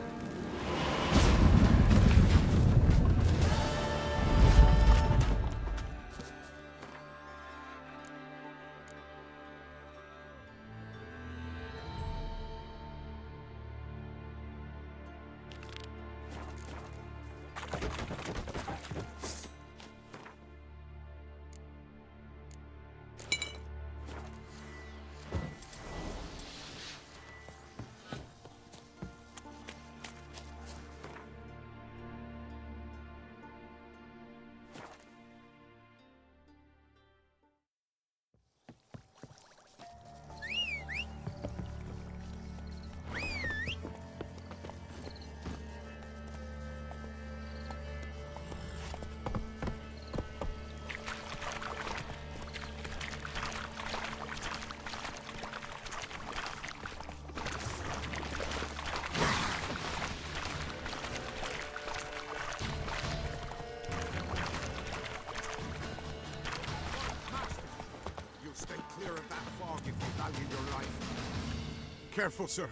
Careful, sir.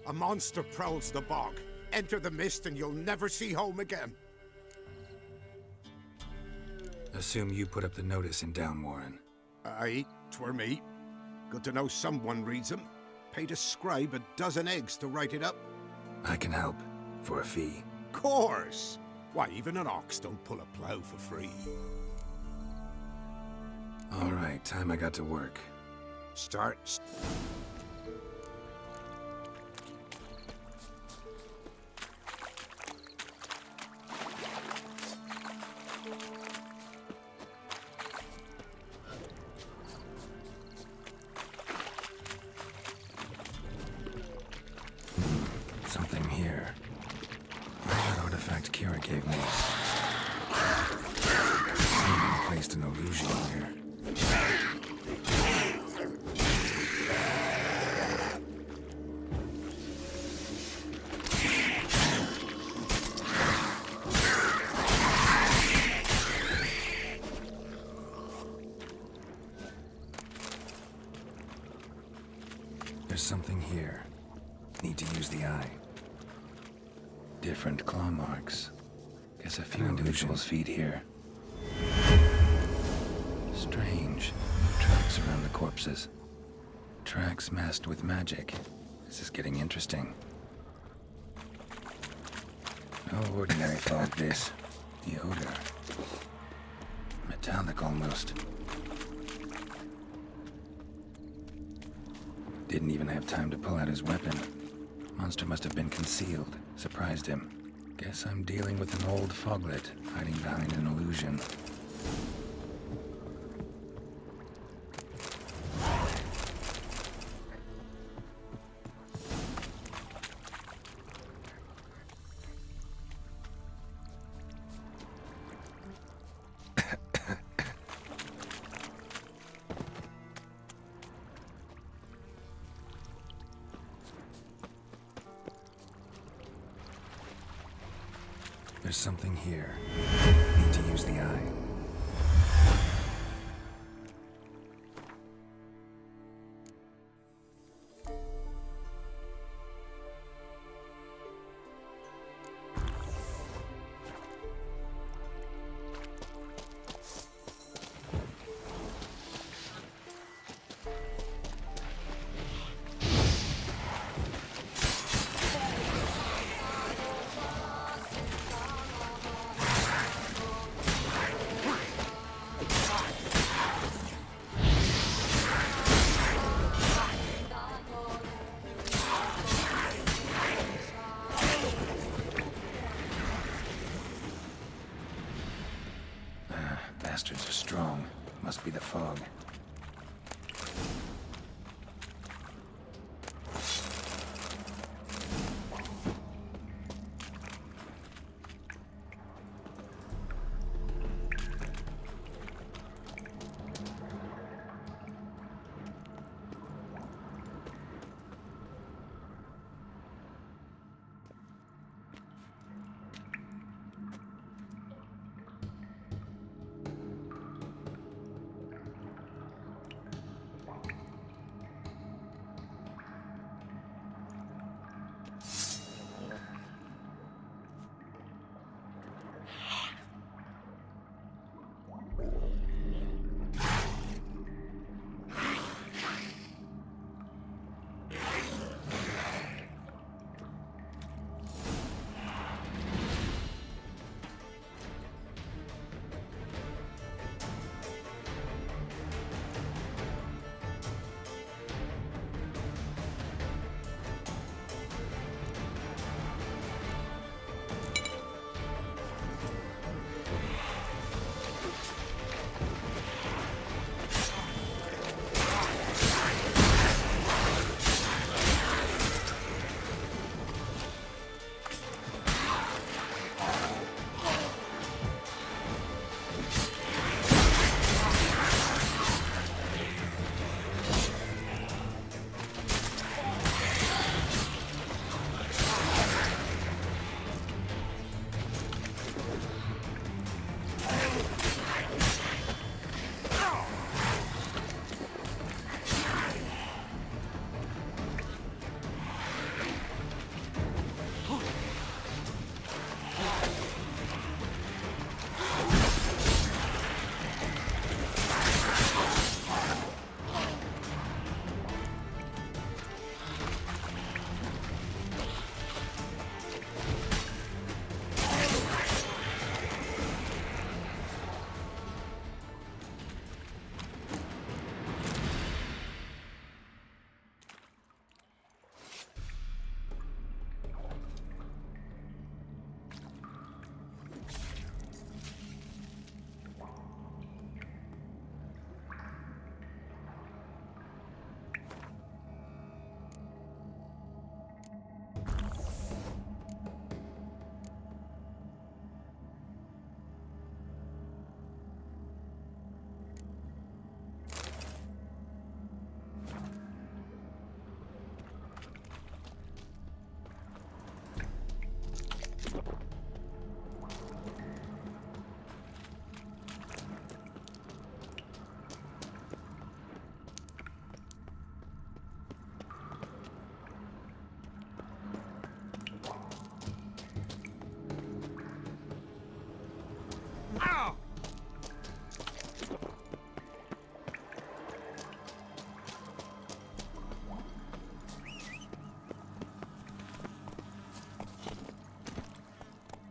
A monster prowls the bog. Enter the mist and you'll never see home again. Assume you put up the notice in Downwarren. Aye, 'twere me. Good to know someone reads them. Paid a scribe a dozen eggs to write it up. I can help, for a fee. Course! Why, even an ox don't pull a plough for free. All right, time I got to work. Start. Something here. That artifact Keira gave me. Someone placed an illusion here. There's something here. Need to use the eye. Different claw marks. Guess a few individuals feed here. Strange. Tracks around the corpses. Tracks masked with magic. This is getting interesting. No ordinary fog, this. The odor. Metallic almost. Didn't even have time to pull out his weapon. Monster must have been concealed. Surprised him. Guess I'm dealing with an old foglet, hiding behind an illusion. There's something here. Need to use the eye. Bastards are strong. Must be the fog.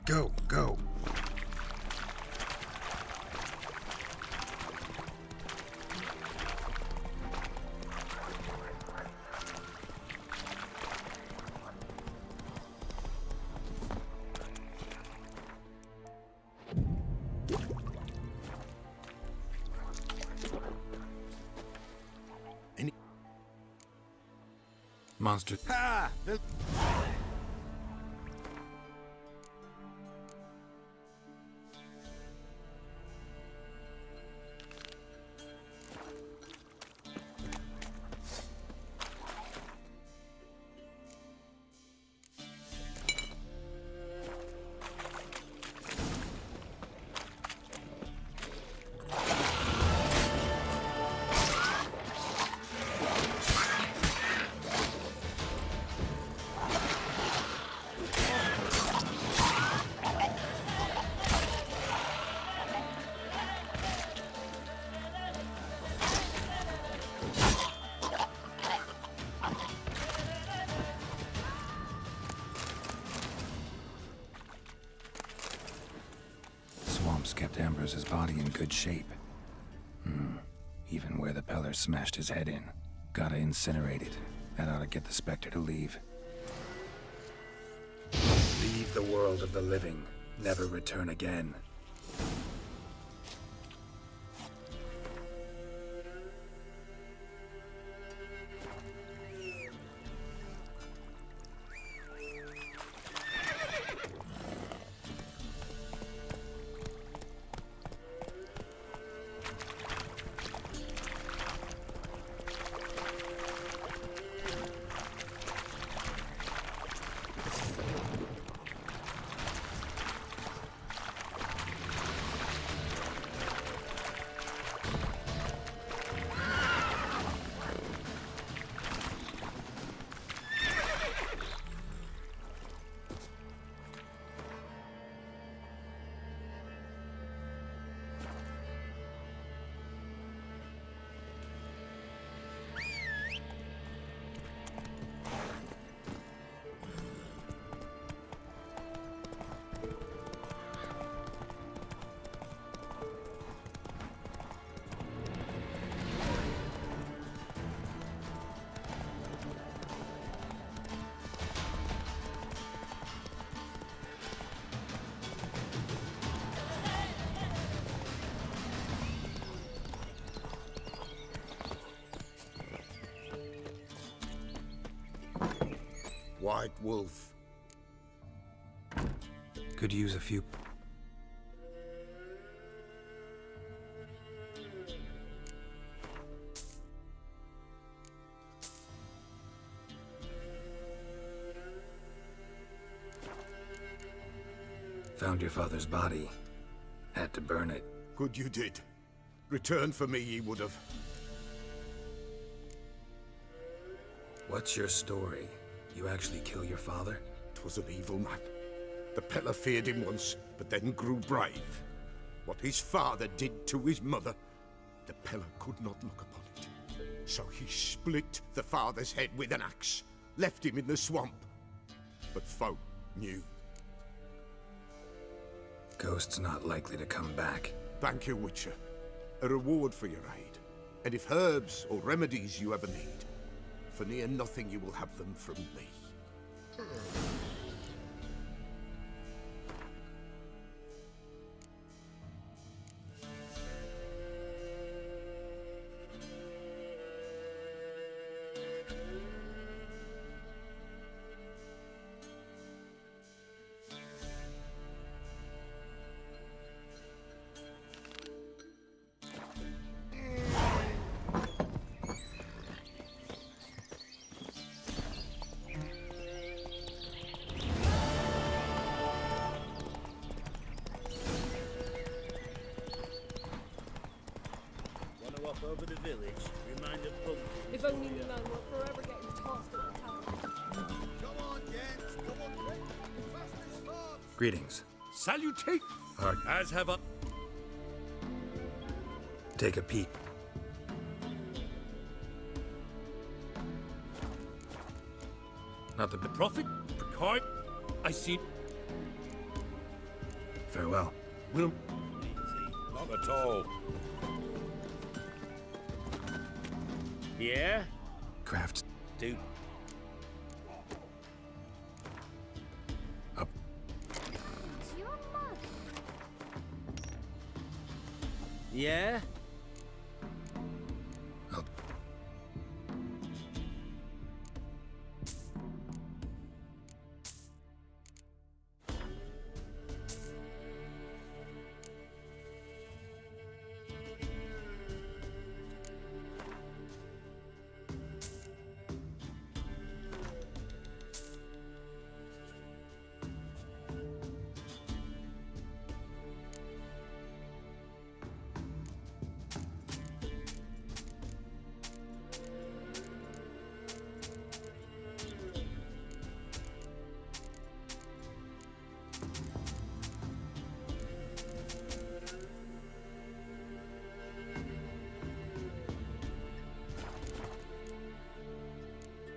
Go, go. Monster. Ha! Swamps kept Ambrose's body in good shape. Even where the Pellar smashed his head in. Gotta incinerate it. That ought to get the Spectre to leave. Leave the world of the living. Never return again. White Wolf. Could use a few... Found your father's body. Had to burn it. Good you did. Return for me ye would have. What's your story? You actually kill your father? 'Twas an evil man. The Pellar feared him once, but then grew brave. What his father did to his mother, the Pellar could not look upon it. So he split the father's head with an axe, left him in the swamp. But folk knew. Ghost's not likely to come back. Thank you, Witcher. A reward for your aid. And if herbs or remedies you ever need, for near nothing you will have them from me. Over the village, remind of Pumpkin. If only you know we're forever getting tossed at the tower. Come on, gents, come on, quick. Fast as fast. Greetings. Salutate! As have I. Take a peek. Not the Prophet, Picard, I see. Farewell. Will. Not at all. Yeah? Crafts. Do. Up. It's your mug. Yeah? Up.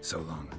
So long.